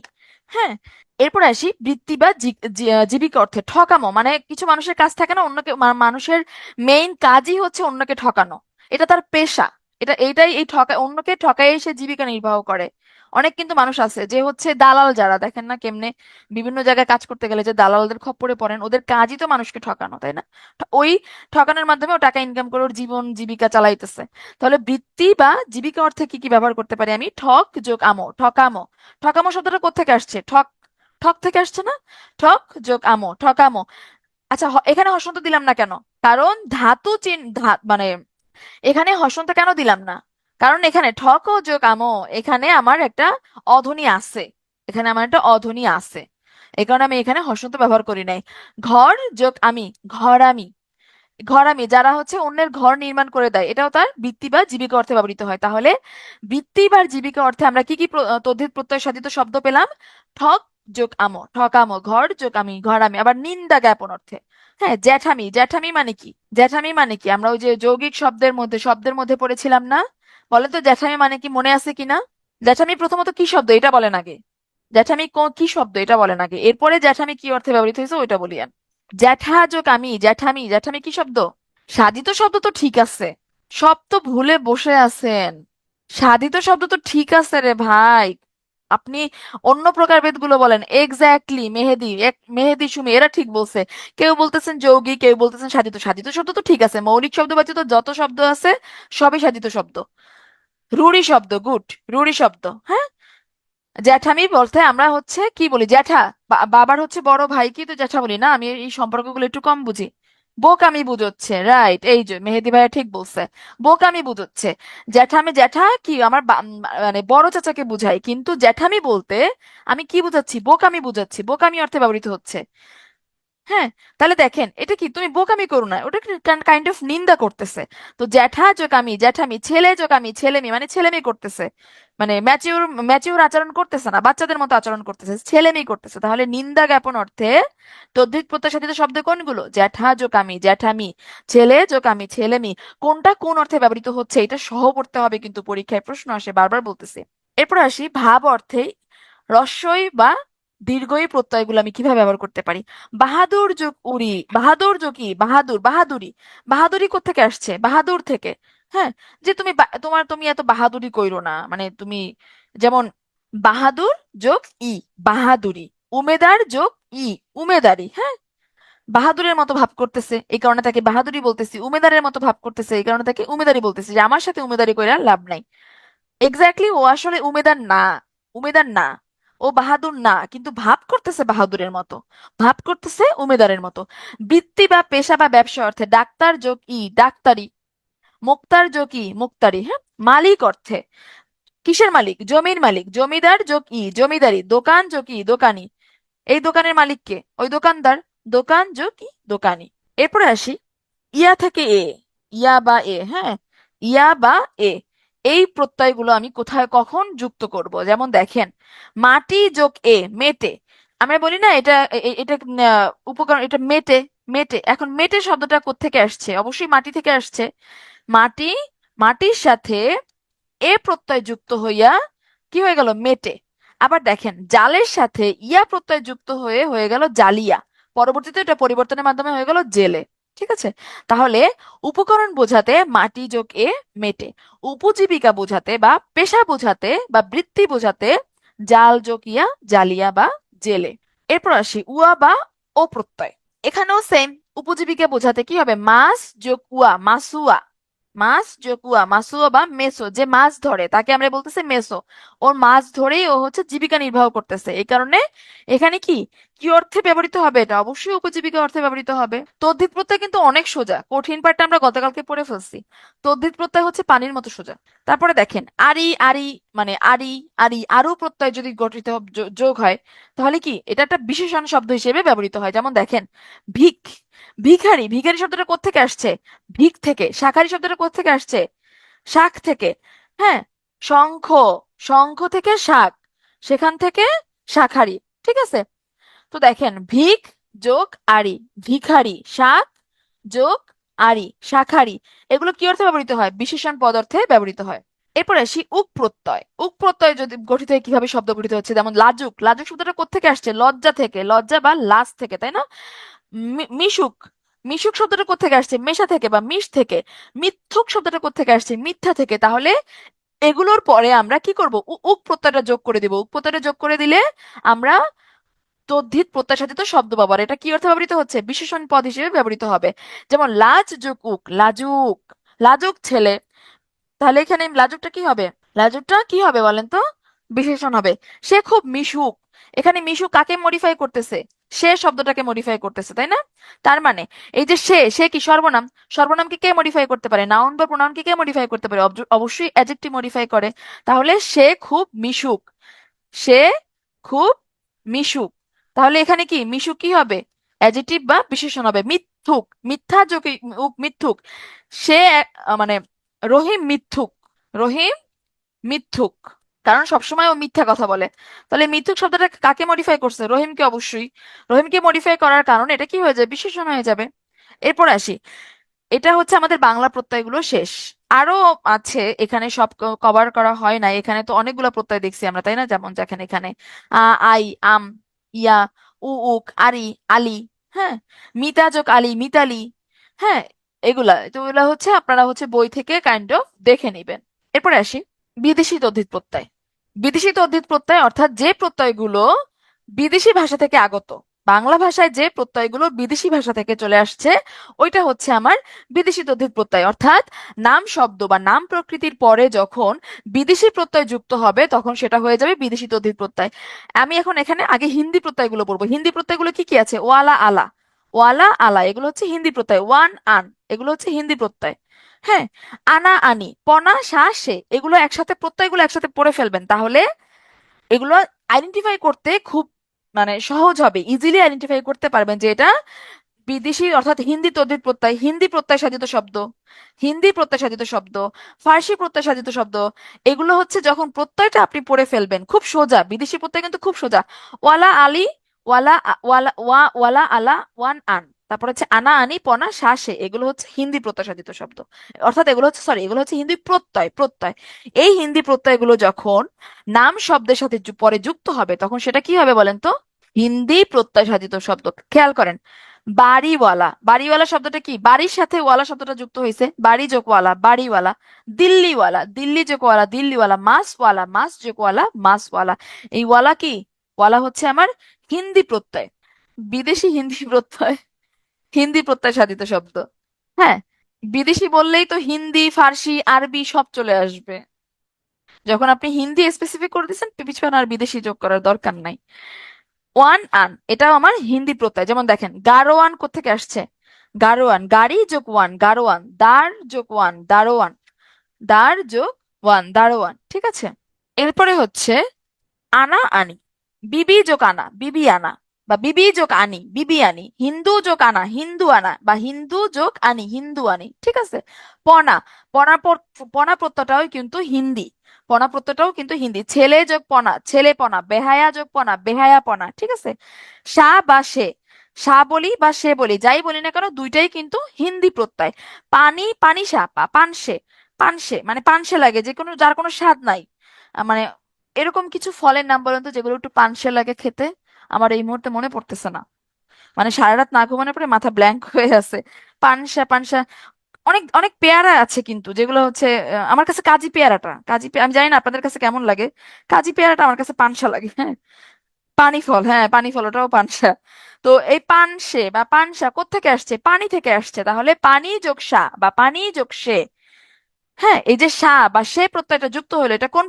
হ্যাঁ, এরপর আসি বৃত্তি বা জীবিকা অর্থে ঠকামো, মানে কিছু মানুষের কাজ থাকে না, অন্যকে মানুষের মেইন কাজই হচ্ছে অন্যকে ঠকানো, এটা তার পেশা। এইটাই, এই অন্যকে ঠকাই সে জীবিকা নির্বাহ করে। অনেক কিন্তু মানুষ আছে যে হচ্ছে দালাল, যারা দেখেন না কেমনে বিভিন্ন জায়গায় কাজ করতে গেলে যে দালালদের খপ্পরে পড়েন, ওদের কাজই তো মানুষকে ঠকানো, তাই না? ওই ঠকানোর মাধ্যমে ও টাকা ইনকাম করে ওর জীবন জীবিকা চালাইতেছে। তাহলে বৃত্তি বা জীবিকা অর্থে কি কি ব্যবহার করতে পারি আমি? ঠক যোগ আমো, ঠকামো। ঠকামো শব্দটা কোত্থেকে আসছে? ঠক, ঠক থেকে আসছে না? ঠক যোগ আমো, ঠকামো। আচ্ছা, এখানে হসন্ত দিলাম না কেন? কারণ ধাতু মানে এখানে হসন্ত কেন দিলাম না? কারণ এখানে ঠক ও যোগ আমো, এখানে আমার একটা অধ্বনি আছে, এখানে আমার একটা অধ্বনি আছে, এই কারণে আমি এখানে হসন্ত ব্যবহার করি নাই। ঘর যোগ আমি, ঘরামি। ঘরামি যারা হচ্ছে অন্যের ঘর নির্মাণ করে দেয়, এটাও তার বৃত্তি বা জীবিকা অর্থে ব্যবহৃত হয়। তাহলে বৃত্তি বা জীবিকা অর্থে আমরা কি কি তদ্ধিত প্রত্যয় সাধিত শব্দ পেলাম? ঠক যোগ আমো, ঠকামো, ঘর যোগ আমি, ঘরামি। আবার নিন্দা জ্ঞাপন অর্থে, হ্যাঁ, জ্যাঠামি। জ্যাঠামি মানে কি? জ্যাঠামি মানে কি আমরা ওই যে যৌগিক শব্দের মধ্যে পড়েছিলাম না? বলেন তো জ্যাঠামি মানে কি, মনে আছে কিনা? জ্যাঠামি প্রথমত কি শব্দ এটা বলেন আগে। জ্যাঠামি কি শব্দ এটা বলেন আগে, এরপরে জ্যাঠামি কি অর্থে ব্যবহৃত হয়েছে ওইটা বলিয়েন। জ্যাঠা যোগ আমি, জ্যাঠামি। জ্যাঠামি কি শব্দ? সাধিত শব্দ তো ঠিক আছে, সব তো ভুলে বসে আছেন। সাধিত শব্দ তো ঠিক আছে রে ভাই, আপনি অন্য প্রকার ভেদগুলো বলেন। এক্স্যাক্টলি, মেহেদি, মেহেদি, সুমি, এরা ঠিক বলছে। কেউ বলতেছেন যৌগিক, কেউ বলতেছেন সাধিত। সাধিত শব্দ তো ঠিক আছে, মৌলিক শব্দ ব্যতীত যত শব্দ আছে সবই সাধিত শব্দ। রুড়ি শব্দ, গুড, রুড়ি শব্দ। হ্যাঁ, জ্যাঠামি বলতে আমরা হচ্ছে কি বলি? জ্যাঠা, বাবার হচ্ছে বড় ভাই, কি তো জ্যাঠা বলি না? আমি এই সম্পর্কগুলো একটু কম বুঝি। বোকামি বুঝোচ্ছে, রাইট, এই যে মেহেদি ভাইয়া ঠিক বলছে, বোকামি বুঝোচ্ছে। জ্যাঠামি, জ্যাঠা কি আমার মানে বড় চাচাকে বুঝাই, কিন্তু জ্যাঠামি বলতে আমি কি বুঝাচ্ছি? বোকামি বুঝাচ্ছি, বোকামি অর্থে ব্যবহৃত হচ্ছে। হ্যাঁ, তাহলে দেখেন এটা কি? তুমি বোকামি করো না, ওটা কাইন্ড অফ নিন্দা করতেছে। তো জ্যাঠা যোকামি, জ্যাঠামি, ছেলে যোকামি, ছেলেমি, মানে ছেলেমি করতেছে, মানে ম্যাচিউর ম্যাচিউর আচরণ করতেছে না, বাচ্চাদের মতো আচরণ করতেছে, ছেলেমি করতেছে। তাহলে নিন্দা জ্ঞাপন অর্থে তদ্ধিত প্রত্যাশাদিত শব্দ কোনগুলো? জ্যাঠা যোকামি, জ্যাঠামি, ছেলে যোকামি, ছেলেমি। কোনটা কোন অর্থে ব্যবহৃত হচ্ছে এটা সহ পড়তে হবে, কিন্তু পরীক্ষায় প্রশ্ন আসে, বারবার বলতেছি। এরপর আসি ভাব অর্থে রস্বই বা দীর্ঘই প্রত্যয়গুলো আমি কিভাবে ব্যবহার করতে পারি। বাহাদুর যোগ উড়ি, বাহাদুর যোগ কি? বাহাদুর, বাহাদুরি। বাহাদুরি কোত্থেকে আসছে? বাহাদুর থেকে। হ্যাঁ, যে তুমি তুমি এত বাহাদুরি কইরো না, মানে তুমি যেমন বাহাদুর যোগ ই, বাহাদুরি। উমেদার যোগ ই, উমেদারি। হ্যাঁ, বাহাদুরের মতো ভাব করতেছে এই কারণে তাকে বাহাদুরি বলতেছি, উমেদারের মতো ভাব করতেছে এই কারণে তাকে উমেদারি বলতেছি, যে আমার সাথে উমেদারি কইরা লাভ নাই। এক্স্যাক্টলি ও আসলে উমেদার না, উমেদার না, ও বাহাদুর না, কিন্তু ভাব করতেছে বাহাদুরের মতো, ভাব করতেছে উমেদারের মতো। বৃত্তি বা পেশা বা ব্যবসা অর্থে ডাক্তার যোগ ই, ডাক্তারি। মুক্তার যোগ ই, মুক্তারি। হ্যাঁ, মালিক অর্থে কিসের মালিক? জমির মালিক, জমিদার যোগ ই, জমিদারি। দোকান যোগ ই, দোকানি। এই দোকানের মালিক কে? ওই দোকানদার। দোকান যোগ ই, দোকানি। এরপরে আসি ইয়া থেকে এ, ইয়া বা এ। হ্যাঁ, ইয়া বা এ, এই প্রত্যয়গুলো আমি কোথায় কখন যুক্ত করব? যেমন দেখেন, মাটি যোগ এ, মেটে। আমরা বলি না এটা এটা উপকরণ, এটা মেটে। মেটে, এখন মেটে শব্দটা কোত্থেকে আসছে? অবশ্যই মাটি থেকে আসছে। মাটি, মাটির সাথে এ প্রত্যয় যুক্ত হইয়া কি হয়ে গেল? মেটে। আবার দেখেন, জালের সাথে ইয়া প্রত্যয় যুক্ত হয়ে হয়ে গেল জালিয়া। পরবর্তীতে এটা পরিবর্তনের মাধ্যমে হয়ে গেল জেলে। ঠিক আছে, তাহলে উপকরণ বোঝাতে মাটি যোগ এ, মেটে। উপজীবিকা বোঝাতে বা পেশা বোঝাতে বা বৃত্তি বোঝাতে জাল যোগ ইয়া, জালিয়া বা জেলে। এরপর আসি উয়া বা ও প্রত্যয়। এখানেও সেম, উপজীবিকা বোঝাতে কি হবে? মাস যোগ উয়া, মাসুয়া। মাছ জকুয়া, মাসুয়া বা মেসো, যে মাছ ধরে তাকে আমরা বলতেছি মেসো। ওর মাছ ধরেই ও হচ্ছে জীবিকা নির্বাহ করতেছে, এই কারণে এখানে কি কি অর্থে ব্যবহৃত হবে? এটা অবশ্যই উপজীবিকা অর্থে ব্যবহৃত হবে। তদ্ধিত প্রত্যয় কিন্তু অনেক সোজা, কঠিন পাঠটা আমরা গতকালকে পড়ে ফেলছি। তদ্ধিত প্রত্যয় হচ্ছে পানির মতো সোজা। তারপরে দেখেন আরি আরি, মানে আরি আরি আরু প্রত্যয় যদি গঠিত যোগ হয়, তাহলে কি এটা একটা বিশেষণ শব্দ হিসেবে ব্যবহৃত হয়। যেমন দেখেন ভিক, ভিখারি, ভিখারি শব্দটা কোত্থেকে আসছে? ভিক থেকে। শাঁখারি শব্দটা কোত্থেকে আসছে? শাক থেকে। হ্যাঁ, শঙ্খ, শঙ্খ থেকে শাক, সেখান থেকে শাঁখারি। ঠিক আছে? তো দেখেন ভিক যোগ আরি, ভিখারি, শাক যোগ আরি, শাঁখারি, এগুলো কি অর্থে ব্যবহৃত হয়? বিশেষণ পদ অর্থে ব্যবহৃত হয়। এরপর আসি উক প্রত্যয়। উক প্রত্যয় যদি গঠিত হয় কিভাবে শব্দ গঠিত হচ্ছে, যেমন লাজুক, লাজুক শব্দটা কোত্থেকে আসছে? লজ্জা থেকে, লজ্জা বা লাজ থেকে, তাই না? মিশুক, মিশুক শব্দটা কোত্থেকে আসছে? মেশা থেকে বা মিশ থেকে। মিথ্যুক শব্দটা কোত্থেকে আসছে? মিথ্যা থেকে। তাহলে এগুলোর পরে আমরা কি করব? উক প্রত্যয়টা যোগ করে দিব। উক প্রত্যয়টা যোগ করে দিলে আমরা তদ্ধিত প্রত্যাশাদিত শব্দ পাবো। আর এটা কি অর্থে ব্যবহৃত হচ্ছে? বিশেষণ পদ হিসেবে ব্যবহৃত হবে। যেমন লাজ যোগ উক, লাজুক, লাজুক ছেলে। তাহলে এখানে লাজুকটা কি হবে? লাজুকটা কি হবে বলেন তো? বিশেষণ হবে। সে খুব মিশুক, এখানে মিশুক কাকে মডিফাই করতেছে? সে শব্দটাকে মডিফাই করতেছে, তাই না? তার মানে এই যে সে, সে কি সর্বনাম? সর্বনামকে কে মডিফাই করতে পারে? নাউন বা প্রোনাউনকে কে মডিফাই করতে পারে? অবশ্যই অ্যাডজেক্টিভ মডিফাই করে। তাহলে সে খুব মিশুক, সে খুব মিশুক। তাহলে এখানে কি মিশুক কি হবে? অ্যাডজেক্টিভ বা বিশেষণ হবে। মিথ্যুক, মিথ্যা যোগে মিথ্যুক, সে মানে রহিম মিথ্যুক, রহিম মিথ্যুক, কারণ সবসময় ও মিথ্যা কথা বলে। তাহলে মিথ্যুক শব্দটা কাকে মডিফাই করছে? রহিমকে অবশ্যই। রহিমকে মডিফাই করার কারণে এটা কি হয়ে যাবে? বিশেষণ হয়ে যাবে। এরপর আসি, এটা হচ্ছে আমাদের বাংলা প্রত্যয়গুলো শেষ। আরো আছে এখানে, সব কভার করা হয় না। এখানে তো অনেকগুলো প্রত্যয় দেখছি আমরা, তাই না? যেমন দেখেন এখানে আই, আম, ইয়া, উক, আরি, আলি। হ্যাঁ, মিতা যোগ আলি, মিতালি। হ্যাঁ, এগুলা তো, এগুলা হচ্ছে আপনারা হচ্ছে বই থেকে কাইন্ড অফ দেখে নিবেন। এরপরে আসি বিদেশি তদ্ধিত প্রত্যয়। বিদেশি তদ্ধিত প্রত্যয় অর্থাৎ যে প্রত্যয়গুলো বিদেশি ভাষা থেকে আগত, বাংলা ভাষায় যে প্রত্যয়গুলো বিদেশি ভাষা থেকে চলে আসছে, ওইটা হচ্ছে আমার বিদেশি তদ্ধিত প্রত্যয়। অর্থাৎ নাম শব্দ বা নাম প্রকৃতির পরে যখন বিদেশি প্রত্যয় যুক্ত হবে তখন সেটা হয়ে যাবে বিদেশি তদ্ধিত প্রত্যয়। আমি এখন এখানে আগে হিন্দি প্রত্যয়গুলো পড়বো। হিন্দি প্রত্যয়গুলো কি কি আছে? ওয়ালা আলা, ওয়ালা আলা, এগুলো হচ্ছে হিন্দি প্রত্যয়। ওয়ান আন, এগুলো হচ্ছে হিন্দি প্রত্যয়। হ্যাঁ, আনা আনি, পনা সা সে, এগুলো একসাথে, প্রত্যয়গুলো একসাথে পড়ে ফেলবেন, তাহলে এগুলো আইডেন্টিফাই করতে খুব মানে সহজ হবে। ইজিলি আইডেন্টিফাই করতে পারবেন যে এটা বিদেশি অর্থাৎ হিন্দি তদ্ধিত প্রত্যয়, হিন্দি প্রত্যয় সাধিত শব্দ, হিন্দি প্রত্যয় সাধিত শব্দ, ফার্সি প্রত্যয় সাধিত শব্দ। এগুলো হচ্ছে যখন প্রত্যয়টা আপনি পড়ে ফেলবেন, খুব সোজা। বিদেশি প্রত্যয় কিন্তু খুব সোজা। ওয়ালা আলি, ওয়ালা ওয়ালা আলা, ওয়ান আন, তারপর হচ্ছে আনা আনি, পনা শাসে, এগুলো হচ্ছে হিন্দি প্রত্যয় সাধিত শব্দ। অর্থাৎ এগুলো হচ্ছে, সরি, এগুলো হচ্ছে হিন্দি প্রত্যয়, প্রত্যয়। এই হিন্দি প্রত্যয়গুলো যখন নাম শব্দের সাথে পরে যুক্ত হবে তখন সেটা কি হবে বলেন তো? হিন্দি প্রত্যয় সাধিত শব্দ। খেয়াল করেন, বাড়িওয়ালা, বাড়িওয়ালা শব্দটা কি? বাড়ির সাথে ওয়ালা শব্দটা যুক্ত হয়েছে, বাড়ি যোগ ওয়ালা, বাড়িওয়ালা। দিল্লিওয়ালা, দিল্লি যোগ ওয়ালা, দিল্লিওয়ালা। মাসওয়ালা, মাস যোগ ওয়ালা, মাসওয়ালা। এই ওয়ালা কি? ওয়ালা হচ্ছে আমার হিন্দি প্রত্যয়, বিদেশি হিন্দি প্রত্যয়, হিন্দি প্রত্যয় সাধিত শব্দ। হ্যাঁ, বিদেশি বললেই তো হিন্দি, ফার্সি, আরবি সব চলে আসবে। যখন আপনি হিন্দি স্পেসিফিক করে দিচ্ছেন, পিছনে আর বিদেশি যোগ করার দরকার নাই। ওয়ান আন, এটাও আমার হিন্দি প্রত্যয়। যেমন দেখেন গারোয়ান কোত্থেকে আসছে? গারোয়ান, গাড়ি যোগ ওয়ান, গারোয়ান। দার যোগ ওয়ান, দারোয়ান। দার যোগ ওয়ান, দারোয়ান। ঠিক আছে? এরপরে হচ্ছে আনা আনি, বিবি যোগ আনা, বিবি আনা, বা বিবি যোগ আনি, বিবি আনি। হিন্দু যোগ আনা, হিন্দু আনা, বা হিন্দু যোগ আনি, হিন্দু আনি। ঠিক আছে? পনা, পনা পনা প্রত্যয়টাও কিন্তু হিন্দি, পনা প্রত্যয়টাও কিন্তু হিন্দি। ছেলে যোগ পনা, ছেলে পনা। বেহায়া যোগ পনা, বেহায়া পনা। ঠিক আছে? সা বা সে, সা বলি বা সে বলি, যাই বলি না কেন দুইটাই কিন্তু হিন্দি প্রত্যয়। পানি, পানিসা, পানসে, পানসে মানে পানসে লাগে, যে কোনো, যার কোনো স্বাদ নাই। মানে এরকম কিছু ফলের নাম বলেন তো যেগুলো একটু পানসে লাগে খেতে? আমার এই মুহূর্তে মনে পড়তেছে না। মানে সারা রাত না ঘুমানোর পরে মাথা ব্ল্যাঙ্ক হয়ে আছে। পানসা, পানসা। অনেক অনেক পেয়ারা আছে কিন্তু যেগুলো হচ্ছে আমার কাছে কাজি পেয়ারাটা, আমি জানি না আপনাদের কাছে কেমন লাগে। কাজি পেয়ারাটা আমার কাছে পানসা লাগে। হ্যাঁ, পানি ফল, হ্যাঁ পানি ফল, ওটাও পানসা। তো এই পানসে বা পানসা কোত্থেকে আসছে? পানি থেকে আসছে। তাহলে পানি যোগ সা বা পানি যোগ সে, হ্যাঁ, এই যে সা বা সে প্রত্যয়টা যুক্ত হলো, এটা কোন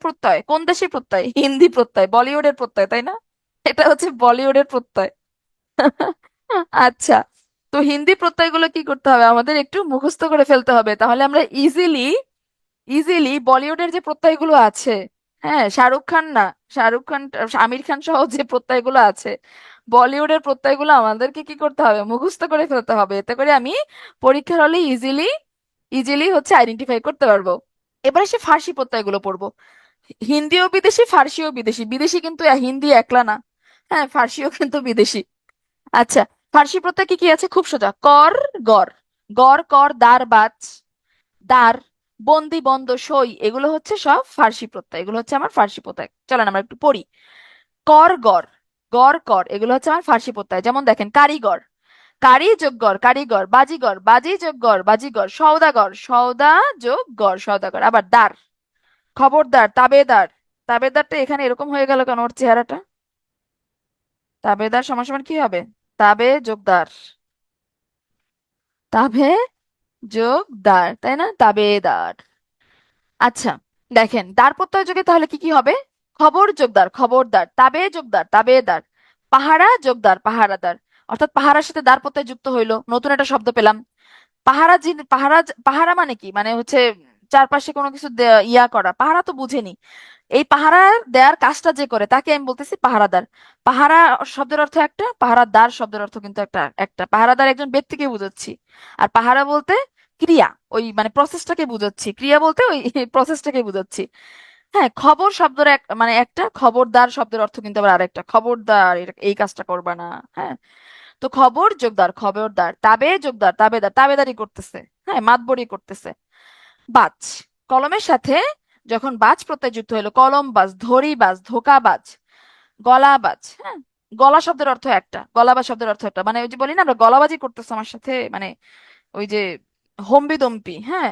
প্রত্যয়, কোন দেশের প্রত্যয়? হিন্দি প্রত্যয়, বলিউডের প্রত্যয়, তাই না? এটা হচ্ছে বলিউডের প্রত্যয়। আচ্ছা, তো হিন্দি প্রত্যয়গুলো কি করতে হবে, আমাদের একটু মুখস্থ করে ফেলতে হবে, তাহলে আমরা ইজিলি ইজিলি বলিউডের যে প্রত্যয়গুলো আছে, হ্যাঁ শাহরুখ খান না, শাহরুখ খান, আমির খান সহ যে প্রত্যয়গুলো আছে, বলিউডের প্রত্যয়গুলো আমাদেরকে কি করতে হবে, মুখস্থ করে ফেলতে হবে, এতে করে আমি পরীক্ষার হলে ইজিলি ইজিলি হচ্ছে আইডেন্টিফাই করতে পারবো। এবারে সে ফার্সি প্রত্যয়গুলো পড়বো। হিন্দিও বিদেশি, ফার্সিও বিদেশি, বিদেশি কিন্তু হিন্দি একলা না, হ্যাঁ ফার্সিও কিন্তু বিদেশি। আচ্ছা, ফার্সি প্রত্যয় কি কি আছে, খুব সোজা। কর, গর, গর কর দার বাচ, দার, বন্দি বন্দ সই, এগুলো হচ্ছে সব ফার্সি প্রত্যয়, এগুলো হচ্ছে আমার ফার্সি প্রত্যয়। চলেন আমরা একটু পড়ি। কর গর, গর কর, এগুলো হচ্ছে আমার ফার্সি প্রত্যয়। যেমন দেখেন, কারিগর, কারি যোগ গর কারিগর, বাজিগর, বাজি যোগ গর বাজিগর, সওদাগর, সওদা যোগ গর সওদাগর। আবার দার, খবরদার, তাবেদার, তাবেদারটা এখানে এরকম হয়ে গেল কেন ওর চেহারাটা? তাবেদার সমান সমান কি হবে? তাবে যোগ দার, তাবে যোগ দার, তাই না? তাবেদার। আচ্ছা, দেখেন দার প্রত্যয় যোগে তাহলে কি কি হবে? খবর যোগদার, খবরদার, তাবে যোগদার, তাবেদার, পাহারা যোগদার, পাহারাদার। অর্থাৎ পাহারার সাথে দার প্রত্যয় যুক্ত হইলো, নতুন একটা শব্দ পেলাম। পাহারা, পাহারা, পাহারা মানে কি, মানে হচ্ছে চারপাশে কোনো কিছু ইয়া করা, পাহারা তো বুঝেনি। এই পাহারা দেওয়ার কাজটা যে করে তাকে আমি বলতেছি পাহারাদার। পাহারা শব্দের অর্থ একটা, পাহারাদার শব্দের অর্থ কিন্তু একটা একটা। পাহারাদার একজন ব্যক্তিকে বুঝাচ্ছি, আর পাহারা বলতে ক্রিয়া, ওই মানে প্রসেসটাকে বুঝাচ্ছি, ক্রিয়া বলতে ওই প্রসেসটাকে বুঝাচ্ছি। হ্যাঁ, খবর শব্দের মানে একটা, খবরদার শব্দের অর্থ কিন্তু আবার আরেকটা, খবরদার এই কাজটা করবা না। হ্যাঁ, তো খবর যোগদার, খবরদার, তাবে যোগদার, তাবেদার, তাবেদারি করতেছে, হ্যাঁ মাতবরি করতেছে। বাজ, কলমের সাথে যখন বাজ প্রত্যয় যুক্ত হলো, কলম বাজ, ধরি বাজ, ধোকা বাজ, গলা বাজ। হ্যাঁ, গলা শব্দের অর্থ একটা, গলাবাজ শব্দের অর্থ একটা, মানে ওই যে বলি না আমরা গলাবাজি করতেছে আমার সাথে, মানে ওই যে হম্বি দম্পি, হ্যাঁ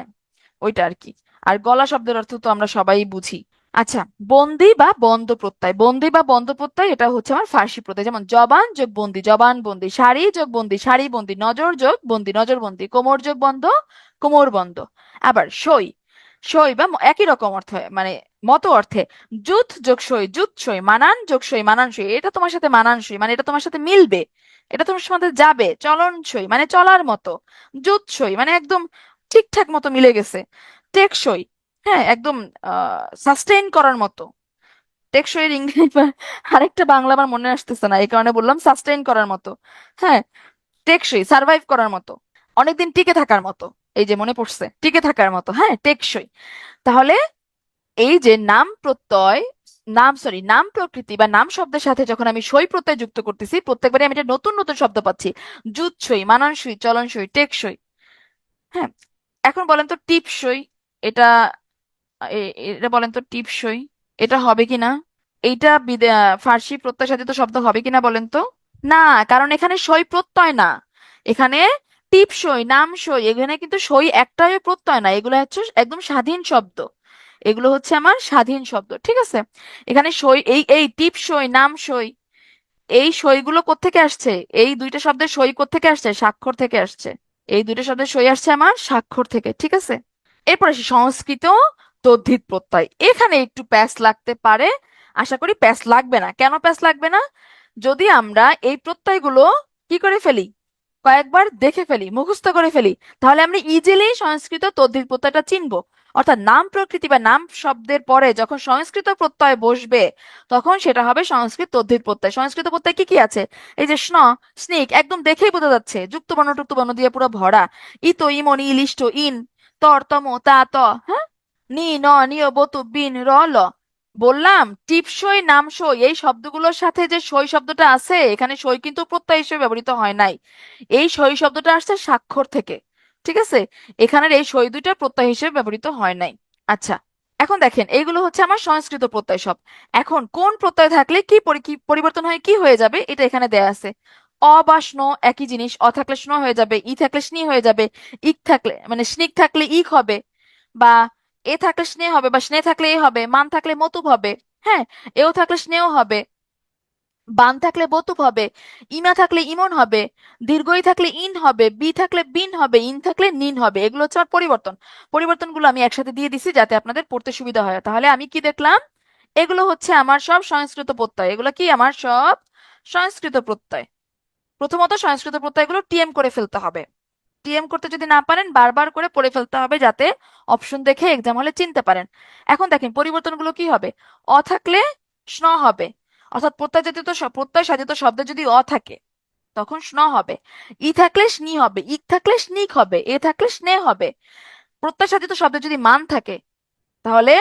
ওইটা আর কি। আর গলা শব্দের অর্থ তো আমরা সবাই বুঝি। আচ্ছা, বন্দি বা বন্দ প্রত্যয়, বন্দি বা বন্দ প্রত্যয় এটা হচ্ছে আমার ফার্সি প্রত্যয়। যেমন জবান যোগ বন্দি, জবান বন্দি, শাড়ি যোগ বন্দি, শাড়ি বন্দি, নজর যোগ বন্দি, নজর বন্দি, কোমর যোগ বন্ধ, কোমর বন্ধ। আবার সই, সই বা একই রকম অর্থ মানে মতো অর্থে, জুত যোগ সই, জুত সই, মানান যোগ সই, মানান সই, এটা তোমার সাথে মানান সই মানে এটা তোমার সাথে মিলবে, এটা তোমার সাথে যাবে। চলন সই মানে চলার মতো, জুত সই মানে একদম ঠিকঠাক মতো মিলে গেছে। টেকসই, হ্যাঁ একদম সাস্টেইন করার মতো। টেকসই এর ইংরেজি আরেকটা বাংলা আমার মনে আসতেছে না, এই কারণে বললাম সাস্টেইন করার মতো। হ্যাঁ, টেকসই সার্ভাইভ করার মতো, অনেকদিন টিকে থাকার মতো। এই যে মনে পড়ছে, টিকে থাকার মতো, হ্যাঁ টেকসই। তাহলে এই যে নাম প্রত্যয়, নাম প্রকৃতি বা নাম শব্দের সাথে যখন আমি সই প্রত্যয় যুক্ত করতেছি, প্রত্যেকবারে আমি একটা নতুন নতুন শব্দ পাচ্ছি। জুৎসই, মানানসই, চলনসই, টেকসই। হ্যাঁ, এখন বলেন তো টিপসই, এটা এটা বলেন তো টিপসই, এটা হবে কিনা? এইটা ফার্সি প্রত্যয় সাধিত শব্দ হবে কিনা বলেন তো? না, কারণ এখানে সই প্রত্যয় না, এখানে টিপসই, নামসই, এখানে কিন্তু সই একটাই প্রত্যয় না, এগুলো হচ্ছে একদম স্বাধীন শব্দ, এগুলো হচ্ছে আমার স্বাধীন শব্দ, ঠিক আছে? এখানে সই, এই টিপসই, নামসই, এই সইগুলো কোত্থেকে আসছে? এই দুইটা শব্দের সই কোত্থেকে আসছে? স্বাক্ষর থেকে আসছে। এই দুইটা শব্দের সই আসছে আমার স্বাক্ষর থেকে, ঠিক আছে? এরপর আসি সংস্কৃত তদ্ধিত প্রত্যয়, এখানে একটু প্যাচ লাগতে পারে। আশা করি প্যাচ লাগবে না। কেন প্যাচ লাগবে না? যদি আমরা এই প্রত্যয়গুলো কি করে ফেলি, কয়েকবার দেখে ফেলি, মুখস্থ করে ফেলি, তাহলে আমরা ইজিলি সংস্কৃত তদ্ধিত প্রত্যয়টা চিনবো। অর্থাৎ নাম প্রকৃতি বা নাম শব্দের পরে যখন সংস্কৃত প্রত্যয় বসবে, তখন সেটা হবে সংস্কৃত তদ্ধিত প্রত্যয়। সংস্কৃত প্রত্যয় কি কি আছে? এই যে স্নিক, একদম দেখেই বোঝা যাচ্ছে, যুক্ত বর্ণ টুক্ত বর্ণ দিয়ে পুরো ভরা। ইতো, ইমনি, ইলিষ্ট, ইন, তর, তম, তা, ত, হ্যাঁ, নি, ন, নিয়, বতু, বিন, র, ল। বললাম টিপসই, নামসই, এই শব্দগুলোর সাথে যে সই শব্দটা আছে, এখানে সই কিন্তু প্রত্যয় হিসেবে ব্যবহৃত হয় নাই, এই সই শব্দটা আসছে স্বাক্ষর থেকে, ঠিক আছে? এখানের এই সই দুইটা প্রত্যয় হিসেবে ব্যবহৃত হয় নাই। আচ্ছা, এখন দেখেন এইগুলো হচ্ছে আমার সংস্কৃত প্রত্যয় সব। এখন কোন প্রত্যয় থাকলে কি পরিবর্তন হয়ে কি হয়ে যাবে, এটা এখানে দেয়া আছে। অ বা স্নো একই জিনিস, অ থাকলে স্নো হয়ে যাবে, ই থাকলে স্নি হয়ে যাবে, ইক থাকলে মানে স্নিক থাকলে ইক হবে, বা এ থাকলে স্নে হবে, বা স্নে থাকলে এ হবে, মান থাকলে মতুব হবে, হ্যাঁ, এও থাকলে স্নেহ হবে, বান থাকলে বতুপ হবে, ইমা থাকলে ইমন হবে, দীর্ঘই থাকলে ইন হবে, বি থাকলে বিন হবে, ইন থাকলে নিন হবে। এগুলো হচ্ছে আমার পরিবর্তন। পরিবর্তনগুলো আমি একসাথে দিয়ে দিছি যাতে আপনাদের পড়তে সুবিধা হয়। তাহলে আমি কি দেখলাম, এগুলো হচ্ছে আমার সব সংস্কৃত প্রত্যয়। এগুলো কি আমার সব সংস্কৃত প্রত্যয়। প্রথমত সংস্কৃত প্রত্যয়গুলো টিএম করে ফেলতে হবে। টিএম করতে যদি না পারেন বারবার করে পড়ে ফেলতে হবে যাতে অপশন দেখে এক্সাম হলে চিনতে পারেন। এখন দেখেন পরিবর্তনগুলো কি হবে। অ থাকলে স্ন হবে, অর্থাৎ প্রত্যয় সাজিত শব্দে যদি অ থাকে তখন স্ন হবে। ই থাকলে স্নি হবে, ইক থাকলে স্নিক হবে, এ থাকলে স্নেহ হবে। প্রত্যয় সাজিত শব্দে যদি মান থাকে তাহলে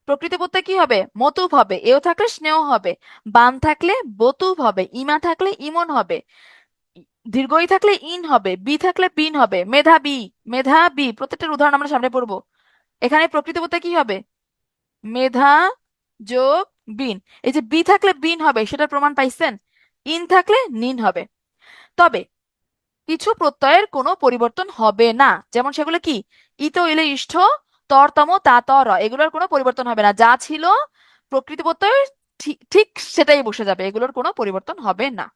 প্রকৃতি প্রত্যয় কি হবে, মতুপ হবে। এও থাকলে স্নেহ হবে। বান থাকলে বতুপ হবে, ইমা থাকলে ইমন হবে, দীর্ঘই থাকলে ইন হবে, বি থাকলে বিন হবে। মেধাবী, মেধাবী প্রত্যেকটার উদাহরণ আমরা সামনে পড়বো। এখানে প্রকৃতি বলতে কি হবে, মেধা যোগ বিন। এই যে বি থাকলে বিন হবে সেটার প্রমাণ পাইছেন। ইন থাকলে নিন হবে। তবে কিছু প্রত্যয়ের কোনো পরিবর্তন হবে না, যেমন সেগুলো কি, ইতো ইলে ইষ্ঠ, তর তম তা তর, এগুলোর কোনো পরিবর্তন হবে না। যা ছিল প্রকৃতি প্রত্যয় ঠিক ঠিক সেটাই বসে যাবে, এগুলোর কোনো পরিবর্তন হবে না।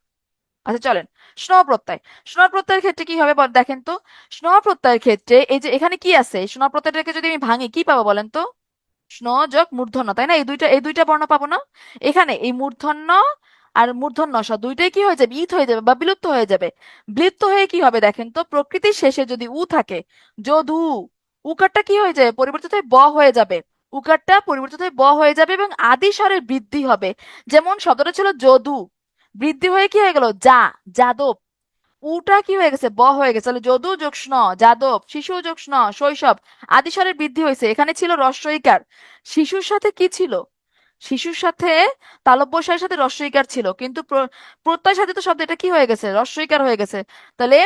আচ্ছা চলেন, স্ন প্রত্যয়। স্ন প্রত্যয়ের ক্ষেত্রে কি হবে দেখেন তো। স্ন প্রত্যয়ের ক্ষেত্রে এই যে এখানে কি আছে, স্ন প্রত্যয়টাকে যদি আমি ভাঙি কি পাবো বলেন তো। স্ন যোগ মূর্ধন্য, তাই না? এই দুইটা বর্ণ পাবো না। এখানে এই মূর্ধন্য আর মূর্ধন্য স দুইটাই কি হয়ে যাবে, ইত হয়ে যাবে বা বিলুপ্ত হয়ে যাবে। বিলুপ্ত হয়ে কি হবে দেখেন তো, প্রকৃতির শেষে যদি উ থাকে, যদু, উকারটা কি হয়ে যাবে, পরিবর্তিত হয়ে ব হয়ে যাবে। উকারটা পরিবর্তিত হয়ে ব হয়ে যাবে এবং আদি স্বরের বৃদ্ধি হবে। যেমন শব্দটা ছিল যদু, বৃদ্ধি হয়ে কি হয়ে গেল যা, যাদব। উটা কি হয়ে গেছে, ব হয়ে গেছে। তাহলে যদু যোগ স্ন, যাদব। শিশু যোগ স্ন, শৈশব। আদি স্বরের বৃদ্ধি হয়েছে। এখানে ছিল রস্বইকার। শিশুর সাথে কি ছিল, শিশুর সাথে তালব্য শের সাথে রস্বইকার ছিল, কিন্তু প্রত্যয় সাধিত শব্দ এটা কি হয়ে গেছে, রস্বইকার হয়ে গেছে। তাহলে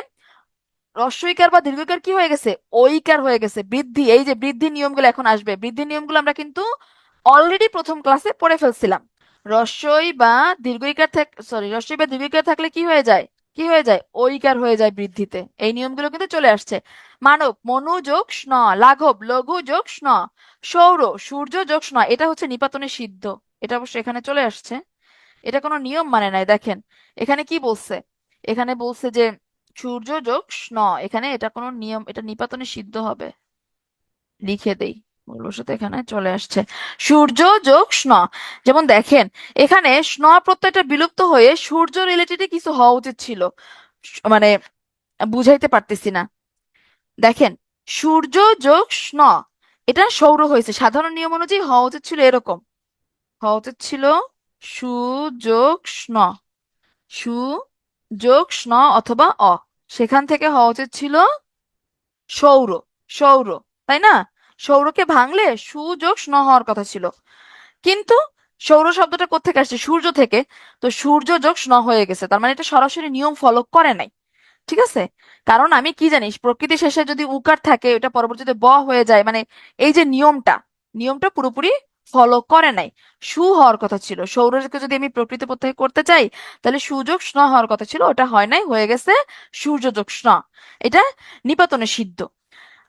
রস্বইকার বা দীর্ঘইকার কি হয়ে গেছে, ঐকার হয়ে গেছে। বৃদ্ধি, এই যে বৃদ্ধির নিয়মগুলো এখন আসবে, বৃদ্ধির নিয়মগুলো আমরা কিন্তু অলরেডি প্রথম ক্লাসে পড়ে ফেলছিলাম। রস্বই বা দীর্ঘইকার থাক সরি রস্বই বা দীর্ঘইকার থাকলে কি হয়ে যায়, কি হয়ে যায়, ঐকার হয়ে যায় বৃদ্ধিতে। এই নিয়মগুলো কিন্তু চলে আসছে। মানব, মনু যোগ স্ন। লাঘব, লঘু যোগ স্ন। সৌর, সূর্য যোগ স্ন। এটা হচ্ছে নিপাতনে সিদ্ধ। এটা অবশ্য এখানে চলে আসছে। এটা কোনো নিয়ম মানে নাই। দেখেন এখানে কি বলছে, এখানে বলছে যে সূর্য যোগ স্ন। এখানে এটা কোনো নিয়ম, এটা নিপাতনে সিদ্ধ হবে। লিখে দেই, মূলবশত এখানে চলে আসছে সূর্য যোগ স্ন। যেমন দেখেন এখানে স্ন প্রত্যয়টা বিলুপ্ত হয়ে সূর্য রিলেটেড কিছু হওয়া উচিত ছিল। মানে বুঝাইতে পারতেছি না। দেখেন সূর্য যোগ স্ন, এটা সৌর হয়েছে। সাধারণ নিয়ম অনুযায়ী হওয়া উচিত ছিল এরকম, হওয়া উচিত ছিল সু যোগ স্ন, সু যোগ স্ন অথবা অ। সেখান থেকে হওয়া উচিত ছিল সৌর, সৌর, তাই না? সৌরকে ভাঙলে সু যোগ স্ন হওয়ার কথা ছিল। কিন্তু সৌর শব্দটা কোত্থেকে আসছে, সূর্য থেকে। তো সূর্য যোগ স্ন হয়ে গেছে, তার মানে এটা সরাসরি নিয়ম ফলো করে নাই। ঠিক আছে, কারণ আমি কি জানিস, প্রকৃতি শেষে যদি উকার থাকে ওটা পরবর্তীতে ব হয়ে যায়, মানে এই যে নিয়মটা, নিয়মটা পুরোপুরি ফলো করে নাই। সু হওয়ার কথা ছিল, সৌরকে যদি আমি প্রকৃতি প্রত্যয় করতে চাই তাহলে সুযোগ স্ন হওয়ার কথা ছিল, ওটা হয় নাই, হয়ে গেছে সূর্য যোগ স্ন। এটা নিপাতনে সিদ্ধ।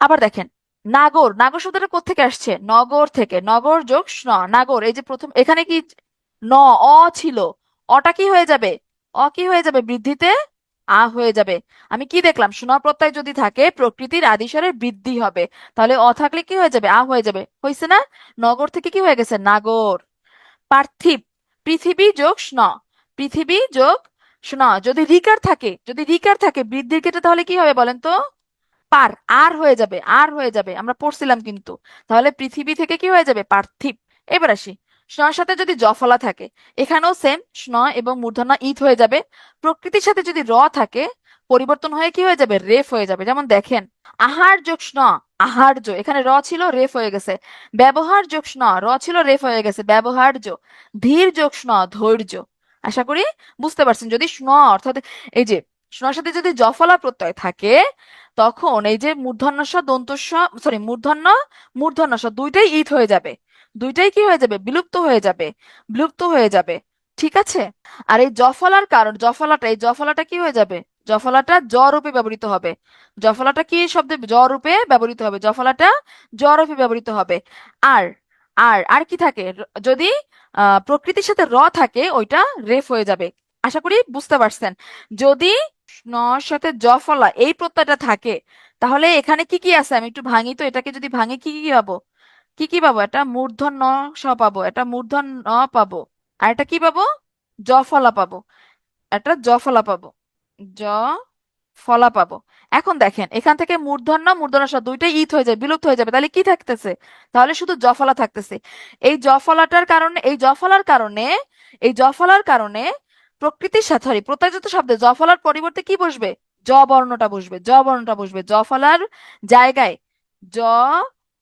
আবার দেখেন নাগর, নাগর শব্দটা কোত্থেকে আসছে, নগর থেকে। নগর যোগ স্ন, নাগর। এই যে প্রথম এখানে কি ন, অ ছিল, অটা কি হয়ে যাবে, অ কি হয়ে যাবে, বৃদ্ধিতে আ হয়ে যাবে। আমি কি দেখলাম, স্ন প্রত্যয় যদি থাকে প্রকৃতির আদিস্বরের বৃদ্ধি হবে, তাহলে অ থাকলে কি হয়ে যাবে, আ হয়ে যাবে। হয়েছে না? নগর থেকে কি হয়ে গেছে, নাগর। পার্থিব, পৃথিবী যোগ স্ন, পৃথিবী যোগ স্ন। যদি রিকার থাকে, যদি রিকার থাকে বৃদ্ধির ক্ষেত্রে তাহলে কি হবে বলেন তো, পার, আর হয়ে যাবে, আর হয়ে যাবে, আমরা পড়ছিলাম কিন্তু। তাহলে পৃথিবী থেকে কি হয়ে যাবে, পার্থিব। এবার আসি, স্নর সাথে যদি জফলা থাকে এখানেও সেম, স্ন এবং মূর্ধন্য ইত হয়ে যাবে। প্রকৃতির সাথে যদি র থাকে পরিবর্তন হয়ে কি হয়ে যাবে, রেফ হয়ে যাবে। যেমন দেখেন আহার যোগ স্ন, আহার্য। এখানে র ছিল, রেফ হয়ে গেছে। ব্যবহার যোগ স্ন, র ছিল, রেফ হয়ে গেছে, ব্যবহার্য। ধীর যোগ স্ন, ধৈর্য। আশা করি বুঝতে পারছেন। যদি স্ন অর্থাৎ এই যে স্নর সাথে যদি জফলা প্রত্যয় থাকে তখন এই যে মূর্ধন্য ষ দন্ত স, সরি মূর্ধন্য মূর্ধন্য ষ দুইটাই ইত হয়ে যাবে, দুইটাই কি হয়ে যাবে, বিলুপ্ত হয়ে যাবে, বিলুপ্ত হয়ে যাবে। ঠিক আছে। আর এই জফলার কারণ, জফলাটা, এই জফলাটা কি হয়ে যাবে, জফলাটা জ রূপে ব্যবহৃত হবে। জফলাটা কি শব্দে, জ রূপে ব্যবহৃত হবে, জফলাটা জ রূপে ব্যবহৃত হবে। আর আর আর কি থাকে যদি প্রকৃতির সাথে র থাকে ওইটা রেফ হয়ে যাবে। আশা করি বুঝতে পারছেন। যদি ন এর সাথে জ ফলা এই প্রত্যয়টা থাকে, তাহলে এখানে কি কি আছে আমি একটু ভাঙি তো, এটাকে যদি ভাঙি কি কি পাবো, কি কি পাবো? এটা মূর্ধন্য ন স পাবো, এটা মূর্ধন্য ন পাবো, আর এটা কি পাবো? জ ফলা পাবো, একটা জ ফলা পাবো, জ ফলা পাবো। এখন দেখেন এখান থেকে মূর্ধন্য মূর্ধন্য ষ দুইটাই ইত হয়ে যাবে, বিলুপ্ত হয়ে যাবে, তাহলে কি থাকতেছে? তাহলে শুধু জ ফলা থাকতেছে। এই জ ফলাটার কারণে, এই জ ফলার কারণে, এই জ ফলার কারণে প্রকৃতির সাথে, সরি, প্রত্যয়জাত শব্দে জ ফলার পরিবর্তে কি বসবে? জ বর্ণটা বসবে, জ বর্ণটা বসবে জ ফলার জায়গায়। জ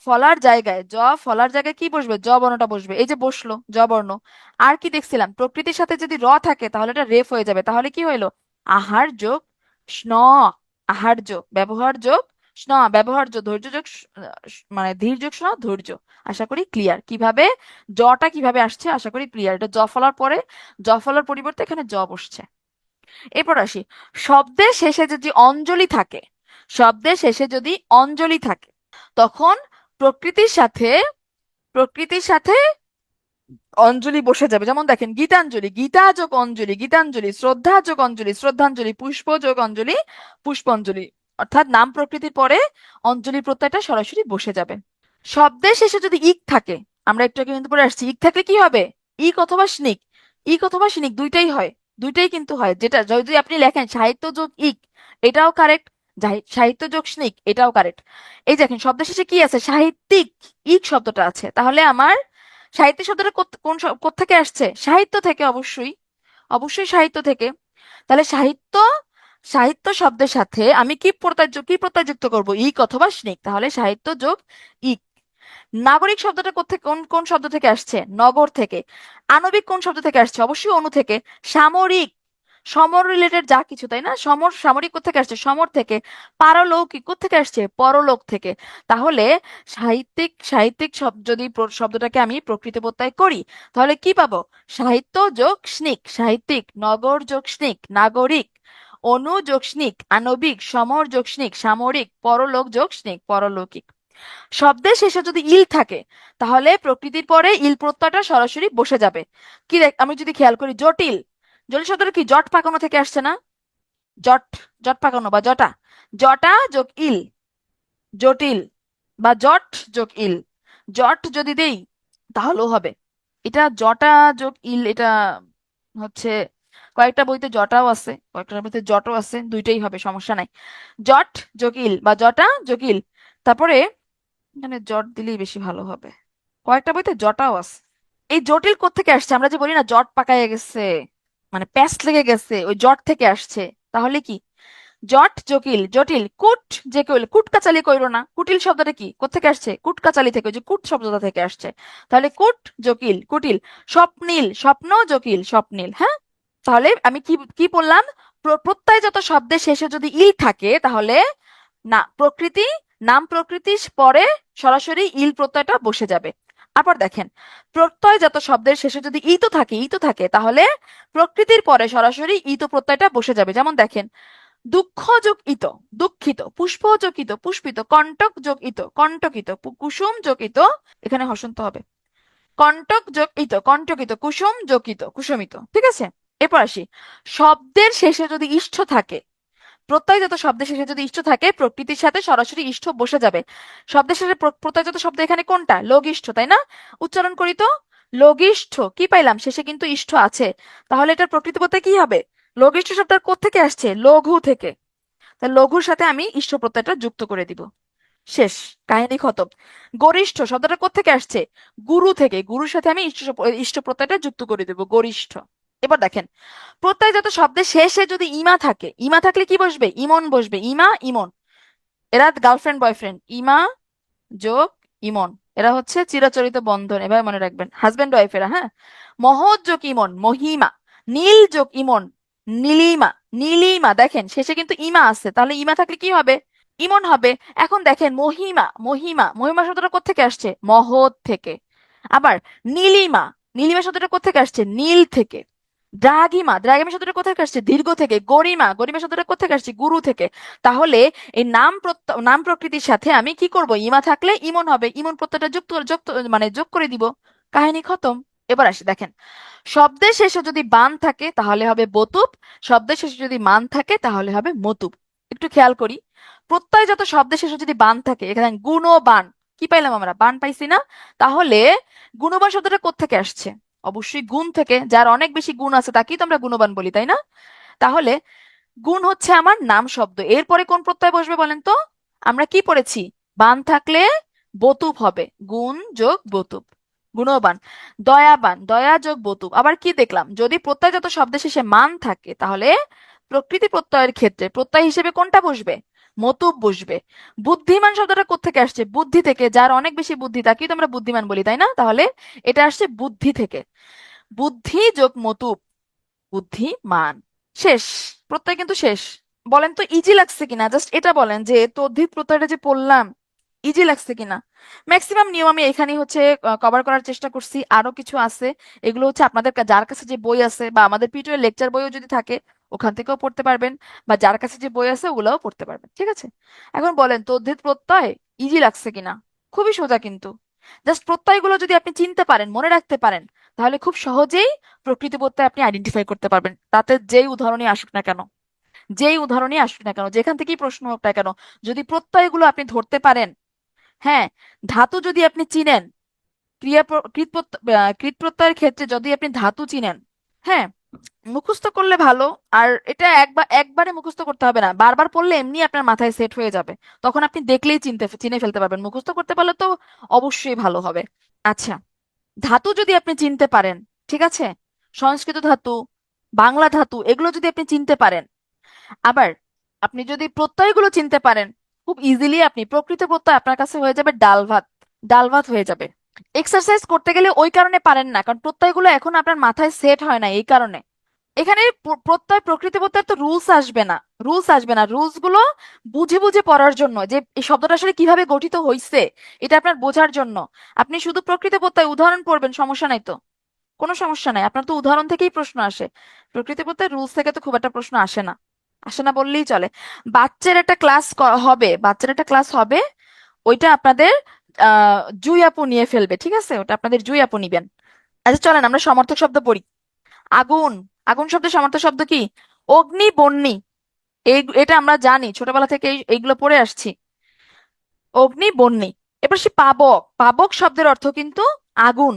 ফলার জায়গায়, জ ফলার জায়গায় কি বসবে? জ বর্ণটা বসবে। এই যে বসলো জ বর্ণ। আর কি দেখছিলাম, প্রকৃতির সাথে যদি র থাকে তাহলে এটা রেফ হয়ে যাবে। তাহলে কি হইলো? আহার যোগ স্ন, আহার্য, ব্যবহার যোগ স্ন, ব্যবহার্য, ধৈর্য যোগ মানে ধীর যোগ স্ন, ধৈর্য। আশা করি ক্লিয়ার কিভাবে জটা কিভাবে আসছে, আশা করি ক্লিয়ার। এটা জ ফলার পরে, জ ফলার পরিবর্তে এখানে জ বসছে। এরপর আসি, শব্দের শেষে যদি অঞ্জলি থাকে, শব্দের শেষে যদি অঞ্জলি থাকে, তখন প্রকৃতির সাথে, প্রকৃতির সাথে অঞ্জলি বসে যাবে। যেমন দেখেন গীতাঞ্জলি, গীতা যোগ অঞ্জলি গীতাঞ্জলি, শ্রদ্ধা যোগ অঞ্জলি শ্রদ্ধাঞ্জলি, পুষ্প যোগ অঞ্জলি পুষ্পাঞ্জলি। অর্থাৎ নাম প্রকৃতির পরে অঞ্জলি প্রত্যয়টা সরাসরি বসে যাবে। শব্দের শেষে যদি ইক থাকে, আমরা একটু আগে কিন্তু পরে আসছি, ইক থাকলে কি হবে? ইক অথবা স্নিক, ইক অথবা স্নিক দুইটাই হয়, দুইটাই কিন্তু হয়। যেটা যদি আপনি লেখেন সাহিত্য যোগ ইক, এটাও কারেক্ট, সাহিত্য যোগ স্নিক এটাও কারেক্ট। এই দেখেন শব্দের শেষে কি আছে? সাহিত্যিক, ইক শব্দটা আছে। তাহলে আমার সাহিত্য শব্দটা কোত্থেকে আসছে? সাহিত্য থেকে, অবশ্যই, অবশ্যই সাহিত্য থেকে। তাহলে সাহিত্য, সাহিত্য শব্দের সাথে আমি কি প্রত্যয় যুক্ত করব? ইক অথবা স্নিক। তাহলে সাহিত্য যোগ ইক। নাগরিক শব্দটা কোত্থেকে, কোন কোন শব্দ থেকে আসছে? নগর থেকে। আণবিক কোন শব্দ থেকে আসছে? অবশ্যই অণু থেকে। সামরিক, সমর রিলেটেড যা কিছু, তাই না? সমর, সামরিক কোত্থেকে আসছে? সমর থেকে। পারলৌকিক কোত্থেকে আসছে? পরলোক থেকে। তাহলে সাহিত্যিক, সাহিত্যিক শব্দ যদি শব্দটাকে আমি প্রকৃতি প্রত্যয় করি, তাহলে কি পাবো? সাহিত্য যোগ স্নিক সাহিত্যিক, নগর যোগ স্নিক নাগরিক, অণু যোগ স্নিক আণবিক, সমর যোগ স্নিক সামরিক, পরলোক যোগ স্নিক পরলৌকিক। শব্দের শেষে যদি ইল থাকে, তাহলে প্রকৃতির পরে ইল প্রত্যয়টা সরাসরি বসে যাবে। কি আমি যদি খেয়াল করি, জটিল, জটিল শব্দটা কি জট পাকানো থেকে আসছে না? জট, জট পাকানো বা জটা, জটা যোগ ইল, জটিল, বা জট যোগ ইল। জট যদি দেই তাহলেও হবে। এটা জটা যোগ ইল, এটা হচ্ছে কয়েকটা বইতে জটাও আছে, কয়েকটা বইতে জটও আছে, দুইটাই হবে, সমস্যা নাই। জট যোগ ইল বা জটা যোগ ইল। তারপরে এখানে জট দিলেই বেশি ভালো হবে, কয়েকটা বইতে জটাও আছে। এই জটিল কোত্থেকে আসছে? আমরা যে বলি না জট পাকায় গেছে, মানে প্যাস্ট লেগে গেছে, ওই জট থেকে আসছে। তাহলে কি? জট জটিল, জটিল কুট, যে কইল কুটকাচালি কইরো না, কুটিল শব্দটা কি কোত্থেকে আসছে? কুটকাচালি থেকে, ওই যে কুট শব্দটা থেকে আসছে। তাহলে কুট জটিল কুটিল। স্বপ্নীল, স্বপ্ন জটিল স্বপ্নীল। হ্যাঁ, তাহলে আমি কি কি বললাম? প্রত্যয়জাত শব্দের শেষে যদি ইল থাকে, তাহলে না প্রকৃতি, নাম প্রকৃতি পরে সরাসরি ইল প্রত্যয়টা বসে যাবে। আবার দেখেন, প্রত্যয়জাত শব্দের শেষে যদি ইতো থাকে, ইতো থাকে, তাহলে প্রকৃতির পরে সরাসরি ইতো প্রত্যয়টা বসে যাবে। যেমন দেখেন দুঃখ যোগ ইত দুঃখিত, পুষ্প যোগ ইত পুষ্পিত, কণ্টক যোগ ইত কণ্টকিত, কুসুম যোগ ইত, এখানে হসন্ত হবে, কণ্টক যোগ ইত কণ্টকিত, কুসুম যোগ ইত কুসুমিত। ঠিক আছে, এরপর আসি, শব্দের শেষে যদি ইষ্ঠ থাকে, প্রত্যয়জাত শব্দের শেষে যদি ইষ্ঠ থাকে, প্রকৃতির সাথে সরাসরি ইষ্ঠ বসে যাবে। শব্দের শেষে প্রত্যয়জাত শব্দ এখানে কোনটা? লঘিষ্ঠ, তাই না? উচ্চারণ করি তো, লঘিষ্ঠ। কি পাইলাম? শেষে কিন্তু ইষ্ঠ আছে। তাহলে এটার প্রকৃতি বলতে কি হবে? লঘিষ্ঠ শব্দ কোত্থেকে আসছে? লঘু থেকে। তাহলে লঘুর সাথে আমি ইষ্ঠ প্রত্যয়টা যুক্ত করে দিব। শেষ, কাহিনী খতম। গরিষ্ঠ শব্দটা কোত্থেকে আসছে? গুরু থেকে। গুরুর সাথে আমি ইষ্ট প্রত্যয়টা যুক্ত করে দেব, গরিষ্ঠ। এবার দেখেন, প্রত্যয়জাত শব্দের শেষে যদি ইমা থাকে, ইমা থাকলে কি বসবে? ইমন বসবে, ইমা ইমন। এরা গার্লফ্রেন্ড বয়ফ্রেন্ড, ইমা যোগ ইমন, এরা হচ্ছে চিরাচরিত বন্ধন, এভাবে মনে রাখবেন, হাজবেন্ড ওয়াইফ এরা। হ্যাঁ, মহৎ যোগ ইমন মহিমা, নীল যোগ ইমন নীলিমা, নীলিমা। দেখেন শেষে কিন্তু ইমা আছে, তাহলে ইমা থাকলে কি হবে? ইমন হবে। এখন দেখেন মহিমা, মহিমা, মহিমা শব্দটা কোত্থেকে আসছে? মহৎ থেকে। আবার নীলিমা, নীলিমা শব্দটা কোত্থেকে আসছে? নীল থেকে। দ্রাঘিমা, দ্রাঘিমা শব্দটা কোথায় আসছে? দীর্ঘ থেকে। গরিমা, গরিমা শব্দটা কোথায় আসছে? গুরু থেকে। তাহলে এই নাম প্রকৃতির সাথে আমি কি করব? ইমা থাকলে ইমন হবে, ইমন প্রত্যয়টা যুক্ত মানে যোগ করে দিব। কাহিনী খতম। এবার আসি দেখেন, শব্দের শেষে যদি বান থাকে তাহলে হবে বতুপ, শব্দের শেষে যদি মান থাকে তাহলে হবে মতুপ। একটু খেয়াল করি, প্রত্যয়জাত শব্দের শেষে যদি বান থাকে, এখানে গুণবান, কি পাইলাম আমরা? বান পাইছি না? তাহলে গুণবান শব্দটা কোত্থেকে আসছে? অবশ্যই গুণ থেকে। যার অনেক বেশি গুণ আছে তাকেই তো আমরা গুণবান বলি, তাই না? তাহলে গুণ হচ্ছে আমার নাম শব্দ। এরপরে কোন প্রত্যয় বসবে বলেন তো? আমরা কি পড়েছি? বান থাকলে বতুপ হবে, গুণ যোগ বতুপ, গুণবান। দয়াবান, দয়া যোগ বতুপ। আবার কি দেখলাম? যদি প্রত্যয়জাত শব্দের শেষে মান থাকে তাহলে প্রকৃতি প্রত্যয়ের ক্ষেত্রে প্রত্যয় হিসেবে কোনটা বসবে? মতুপ বসবে। বুদ্ধিমান শব্দটা কোত্থেকে আসছে? বুদ্ধি থেকে। যার অনেক বেশি বুদ্ধি তাকেই তো আমরা বুদ্ধিমান বলি, তাই না? তাহলে এটা আসছে বুদ্ধি থেকে, বুদ্ধি যোগ মতুপ, বুদ্ধিমান। শেষ, প্রত্যয় কিন্তু শেষ। বলেন তো ইজি লাগছে কিনা? জাস্ট এটা বলেন যে তদ্ধিত প্রত্যয়টা যে পড়লাম ইজি লাগছে কিনা। ম্যাক্সিমাম নিয়ম আমি এখানেই হচ্ছে কভার করার চেষ্টা করছি। আরো কিছু আছে, এগুলো হচ্ছে আপনাদের যার কাছে যে বই আছে বা আমাদের পিটিও লেকচার বইও যদি থাকে ওখান থেকেও পড়তে পারবেন, বা যার কাছে যে বই আছে ওগুলাও পড়তে পারবেন, ঠিক আছে? এখন বলেন তদ্ধিত প্রত্যয় ইজি লাগছে কিনা। খুবই সোজা কিন্তু। জাস্ট প্রত্যয়গুলো যদি আপনি চিনতে পারেন, মনে রাখতে পারেন, তাহলে খুব সহজেই প্রকৃতি প্রত্যয় আপনি আইডেন্টিফাই করতে পারবেন। তাতে যেই উদাহরণই আসুক না কেন, যেই উদাহরণই আসুক না কেন, যেখান থেকেই প্রশ্ন হোক না কেন, যদি প্রত্যয়গুলো আপনি ধরতে পারেন, হ্যাঁ, ধাতু যদি আপনি চিনেন, কৃত প্রত্যয়ের ক্ষেত্রে যদি আপনি ধাতু চিনেন, হ্যাঁ, মুখস্থ করলে ভালো। আর এটা একবারে মুখস্থ করতে হবে না, বারবার পড়লে এমনি আপনার মাথায় সেট হয়ে যাবে। তখন আপনি দেখলেই চিনে ফেলতে পারবেন। মুখস্থ করতে পারলে তো অবশ্যই ভালো হবে। আচ্ছা, ধাতু যদি আপনি চিনতে পারেন, ঠিক আছে, সংস্কৃত ধাতু, বাংলা ধাতু, এগুলো যদি আপনি চিনতে পারেন, আবার আপনি যদি প্রত্যয়গুলো চিনতে পারেন, খুব ইজিলি আপনি প্রকৃত প্রত্যয় আপনার কাছে হয়ে যাবে ডাল ভাত, ডাল ভাত হয়ে যাবে। এক্সারসাইজ করতে গেলে ওই কারণে পারেন না, কারণ প্রত্যয়গুলো এখন আপনার মাথায় সেট হয় না, এই কারণে। এখানে প্রত্যয়, প্রকৃতি প্রত্যয় তো রুলস আসবে না, রুলস আসবে না। রুলস গুলো বুঝে বুঝে পড়ার জন্য, যে এই শব্দটা আসলে কিভাবে গঠিত হয়েছে এটা আপনার বোঝার জন্য। আপনি শুধু প্রকৃতি প্রত্যয় উদাহরণ পড়বেন, সমস্যা নাই তো, কোনো সমস্যা নাই। আপনার তো উদাহরণ থেকেই প্রশ্ন আসে, প্রকৃতি প্রত্যয় রুলস থেকে তো খুব একটা প্রশ্ন আসে না, আসে না বললেই চলে। বাচ্চার একটা ক্লাস হবে, বাচ্চার একটা ক্লাস হবে, ওইটা আপনাদের জুই আপু নিয়ে ফেলবে, ঠিক আছে? ওটা আপনাদের জুই আপু নিবেন। আচ্ছা চলেন আমরা সমার্থক শব্দ পড়ি। আগুন, আগুন শব্দের সমার্থক শব্দ কি? অগ্নি বন্যি। এটা আমরা জানি, ছোটবেলা থেকে এইগুলো পড়ে আসছি। অগ্নি বন্যি। এবার সে পাবক, পাবক শব্দের অর্থ কিন্তু আগুন।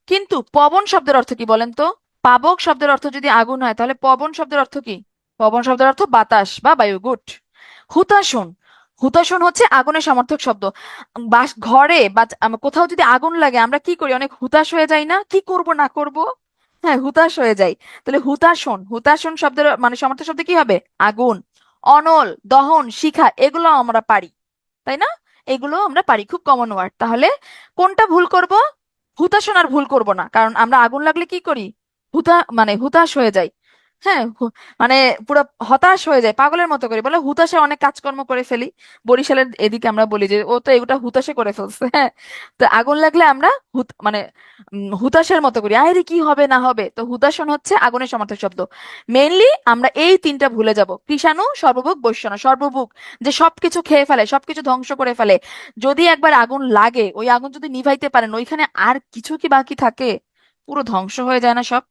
কিন্তু পবন শব্দের অর্থ কি বলেন তো? পাবক শব্দের অর্থ যদি আগুন হয় তাহলে পবন শব্দের অর্থ কি? পবন শব্দের অর্থ বাতাস বা বায়ু, গুড। হুতাশন, হুতাশন হচ্ছে আগুনের সমার্থক শব্দ। ঘরে বা কোথাও যদি আগুন লাগে আমরা কি করি? অনেক হুতাশ হয়ে যাই না? কি করব না করব, হ্যাঁ, হুতাশ হয়ে যাই। তাহলে হুতাশন, হুতাশন শব্দের মানে সমার্থক শব্দ কি হবে? আগুন। অনল, দহন, শিখা, এগুলো আমরা পারি, তাই না? এগুলো আমরা পারি, খুব কমন ওয়ার্ড। তাহলে কোনটা ভুল করব? হুতাশন আর ভুল করব না, কারণ আমরা আগুন লাগলে কি করি? মানে হুতাশ হয়ে যাই। হ্যাঁ, মানে পুরো হতাশ হয়ে যায়, পাগলের মতো করি, বলে হুতাশে অনেক কাজকর্ম করে ফেলি। বরিশালের এদিকে আমরা বলি যে ও তো এগুলা হুতাশে করে ফেলছে, হ্যাঁ। তো আগুন লাগলে আমরা মানে হুতাশের মতো করি, আরে কি হবে না হবে। তো হুতাশন হচ্ছে আগুনের সমার্থক শব্দ। মেইনলি আমরা এই তিনটা ভুলে যাব: কৃষাণু, সর্বভুক, বৈশ্যণা। সর্বভুক, যে সবকিছু খেয়ে ফেলে, সবকিছু ধ্বংস করে ফেলে। যদি একবার আগুন লাগে, ওই আগুন যদি নিভাইতে পারেন, ওইখানে আর কিছু কি বাকি থাকে? পুরো ধ্বংস হয়ে যায় না সব?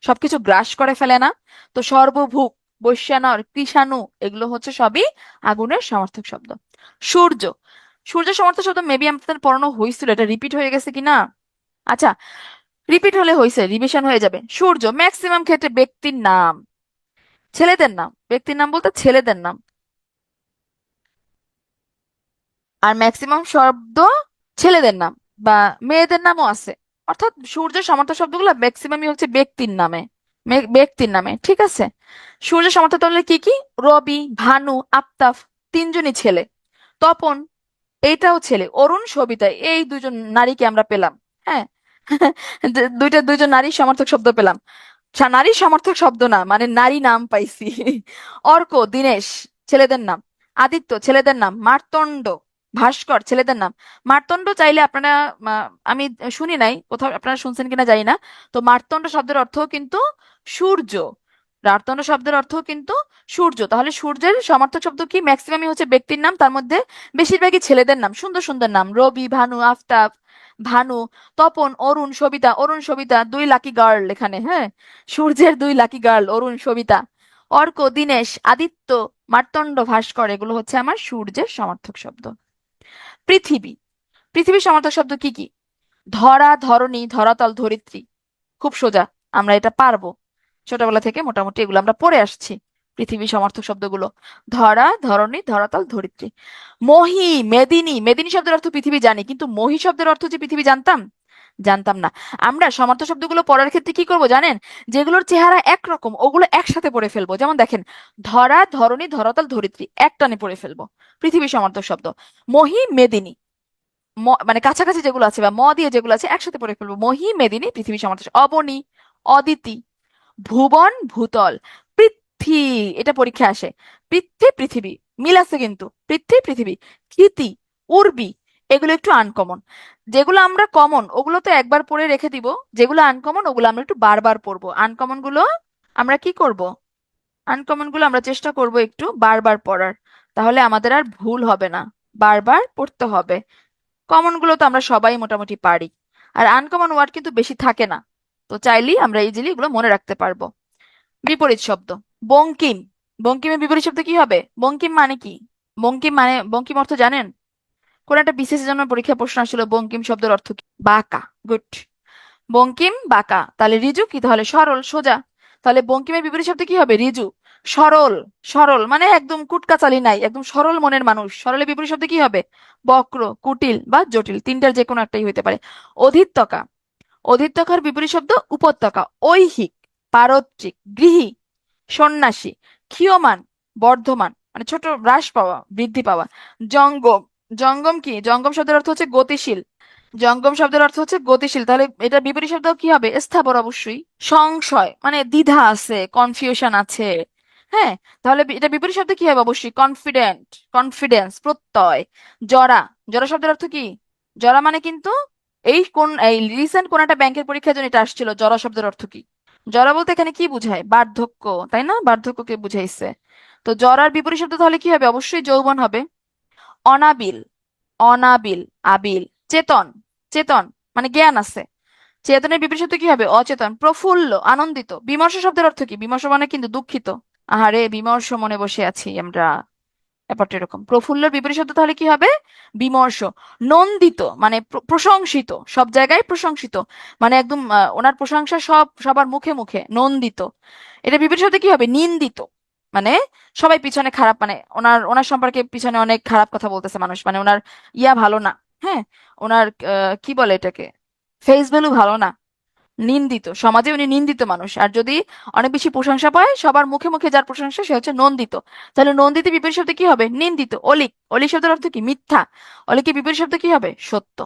সবকিছু গ্রাস করে ফেলে না? তো সর্বভুক, বৈশ্যানর, কৃষাণু, এগুলো হচ্ছে সবই আগুনের সমার্থক শব্দ। সূর্য, সূর্য সমার্থক শব্দ মেবি আমাদের পড়ানো হয়েছিল, এটা রিপিট হয়ে গেছে কিনা। আচ্ছা, রিপিট হলে হয়েছে, রিভিশন হয়ে যাবে। সূর্য ম্যাক্সিমাম ক্ষেত্রে ব্যক্তির নাম, ছেলেদের নাম। ব্যক্তির নাম বলতে ছেলেদের নাম। আর ম্যাক্সিমাম শব্দ ছেলেদের নাম বা মেয়েদের নামও আছে। অর্থাৎ সূর্য সমার্থক শব্দগুলো ম্যাক্সিমামই হচ্ছে ব্যক্তির নামে, ব্যক্তির নামে, ঠিক আছে? সূর্য সমার্থক তাহলে কি কি? রবি, ভানু, আফতাব, তিনজনই ছেলে। তপন, এইটাও ছেলে। অরুণ, সবিতা, এই দুজন নারীকে আমরা পেলাম, হ্যাঁ। দুইজন নারী সমার্থক শব্দ পেলাম। নারী সমার্থক শব্দ না, মানে নারী নাম পাইছি। অর্ক, দীনেশ, ছেলেদের নাম। আদিত্য, ছেলেদের নাম। মার্তণ্ড, ভাস্কর ছেলেদের নাম। মার্তণ্ড চাইলে আপনারা, আমি শুনি নাই কোথাও, আপনারা শুনছেন কিনা জানি না। তো মার্তণ্ড শব্দের অর্থ কিন্তু সূর্য। মার্তণ্ড শব্দের অর্থ কিন্তু সূর্য। তাহলে সূর্যের সমার্থক শব্দ কি? ম্যাক্সিমামই হচ্ছে ব্যক্তির নাম, তার মধ্যে বেশিরভাগই ছেলেদের নাম, সুন্দর সুন্দর নাম, রবি, ভানু, আফতাব, ভানু, তপন, অরুণ, সবিতা। অরুণ, সবিতা দুই লাকি গার্ল এখানে, হ্যাঁ, সূর্যের দুই লাকি গার্ল অরুণ, সবিতা। অর্ক, দীনেশ, আদিত্য, মার্তণ্ড, ভাস্কর, এগুলো হচ্ছে আমার সূর্যের সমার্থক শব্দ। পৃথিবী, পৃথিবীর সমার্থক শব্দ কি কি? ধরা, ধরণী, ধরাতল, ধরিত্রী। খুব সোজা, আমরা এটা পারবো, ছোটবেলা থেকে মোটামুটি এগুলো আমরা পড়ে আসছি। পৃথিবী সমার্থক শব্দগুলো ধরা, ধরণী, ধরাতল, ধরিত্রী। মহি, মেদিনী। মেদিনী শব্দের অর্থ পৃথিবী জানি, কিন্তু মহি শব্দের অর্থ যে পৃথিবী জানতাম? জানতাম না। আমরা সমার্থক শব্দগুলো পড়ার ক্ষেত্রে কি করব জানেন? যেগুলোর চেহারা একরকম ওগুলো একসাথে পড়ে ফেলবো। যেমন দেখেন, ধরা, ধরণী, ধরাতল, ধরিত্রী একটানে পড়ে ফেলবো, পৃথিবী সমার্থক শব্দ। মহি, মেদিনী, মানে কাছাকাছি যেগুলো আছে বা ম দিয়ে যেগুলো আছে একসাথে পড়ে ফেলবো। মহি, মেদিনী, পৃথিবী সমার্থক। অবনী, অদিতি, ভুবন, ভূতল, পৃথ্বী, এটা পরীক্ষা আসে। পৃথ্বী, পৃথিবী, মিল আছে কিন্তু, পৃথ্বী, পৃথিবী। ক্ষিতি, উর্বি, এগুলো একটু আনকমন। যেগুলো আমরা কমন ওগুলো তো একবার পড়ে রেখে দিব, যেগুলো আনকমন ওগুলো আমরা একটু বারবার পড়বো। আনকমন গুলো আমরা কি করব? আনকমন গুলো আমরা চেষ্টা করব একটু বারবার পড়ার, তাহলে আমাদের আর ভুল হবে না, বারবার পড়তে হবে। কমন গুলো তো আমরা সবাই মোটামুটি পারি, আর আনকমন ওয়ার্ড কিন্তু বেশি থাকে না, তো চাইলেই আমরা ইজিলি এগুলো মনে রাখতে পারবো। বিপরীত শব্দ, বঙ্কিম। বঙ্কিমের বিপরীত শব্দ কি হবে? বঙ্কিম মানে কি? বঙ্কিম মানে, বঙ্কিম অর্থ জানেন? কোন একটা বিশেষ জন্য পরীক্ষা প্রশ্ন আসছিল, বঙ্কিম শব্দের অর্থ কি? বাঁকা, গুড। বঙ্কিম বাঁকা, তাহলে ঋজু কি? তাহলে সরল, সোজা। তাহলে বঙ্কিমের বিপরীত শব্দ কি হবে? ঋজু। সরল, সরল মানে একদম কুটকাচালি নাই, একদম সরল মনের মানুষ। সরলের বিপরীত শব্দ কি হবে? বক্র, কুটিল বা জটিল, তিনটার যে কোনো একটাই হইতে পারে। অধিত্যকা, অধিত্যকার বিপরীত শব্দ উপত্যকা। ঐহিক, পারত্রিক, গৃহী, সন্ন্যাসী, ক্ষীয়মান, বর্ধমান মানে ছোট, হ্রাস পাওয়া, বৃদ্ধি পাওয়া। জঙ্গম, জঙ্গম কি? জঙ্গম শব্দের অর্থ হচ্ছে গতিশীল। জঙ্গম শব্দের অর্থ হচ্ছে গতিশীল, তাহলে এটা বিপরীত শব্দ কি হবে? স্থাবর অবশ্যই। সংশয় মানে দ্বিধা আছে, কনফিউশন আছে, হ্যাঁ, তাহলে এটা বিপরীত শব্দ কি হবে? অবশ্যই কনফিডেন্ট, কনফিডেন্স, প্রত্যয়। জরা, জরা শব্দের অর্থ কি? জরা মানে কিন্তু এই রিসেন্ট কোন একটা ব্যাংকের পরীক্ষার জন্য এটা আসছিল, জরা শব্দের অর্থ কি? জরা বলতে এখানে কি বুঝায়? বার্ধক্য, তাই না? বার্ধক্যকে বুঝাইছে। তো জরার বিপরীত শব্দ তাহলে কি হবে? অবশ্যই যৌবন হবে। অনাবিল, অনাবিল, আবিল। চেতন, চেতন মানে জ্ঞান আছে। চেতনের বিপরীত শব্দ কি হবে? অচেতন। প্রফুল্ল, আনন্দিত। বিমর্ষ শব্দের অর্থ কি? বিমর্ষ মানে কিন্তু দুঃখিত। আহারে, বিমর্ষ মনে বসে আছি আমরা, ব্যাপারটা এরকম। প্রফুল্লর বিপরীত শব্দ তাহলে কি হবে? বিমর্ষ। নন্দিত মানে প্রশংসিত, সব জায়গায় প্রশংসিত, মানে একদম ওনার প্রশংসা সবার মুখে মুখে, নন্দিত। এটা বিপরীত শব্দ কি হবে? নিন্দিত, মানে সবাই পিছনে খারাপ, মানে ওনার ওনার সম্পর্কে পিছনে অনেক খারাপ কথা বলতেছে মানুষ, মানে ওনার ভালো না, হ্যাঁ, ওনার কি বলে এটাকে, ফেস ভ্যালু ভালো না। নিন্দিত, সমাজে উনি নিন্দিত মানুষ। আর যদি অনেক বেশি প্রশংসা পায়, সবার মুখে মুখে যার প্রশংসা, সে হচ্ছে নন্দিত। তাহলে নন্দিত বিপরীত শব্দ কি হবে? নিন্দিত। অলিক, অলিক শব্দের অর্থ কি? মিথ্যা। অলিকের বিপরীত শব্দ কি হবে? সত্য।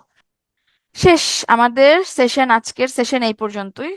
শেষ আমাদের সেশন, আজকের সেশন এই পর্যন্তই।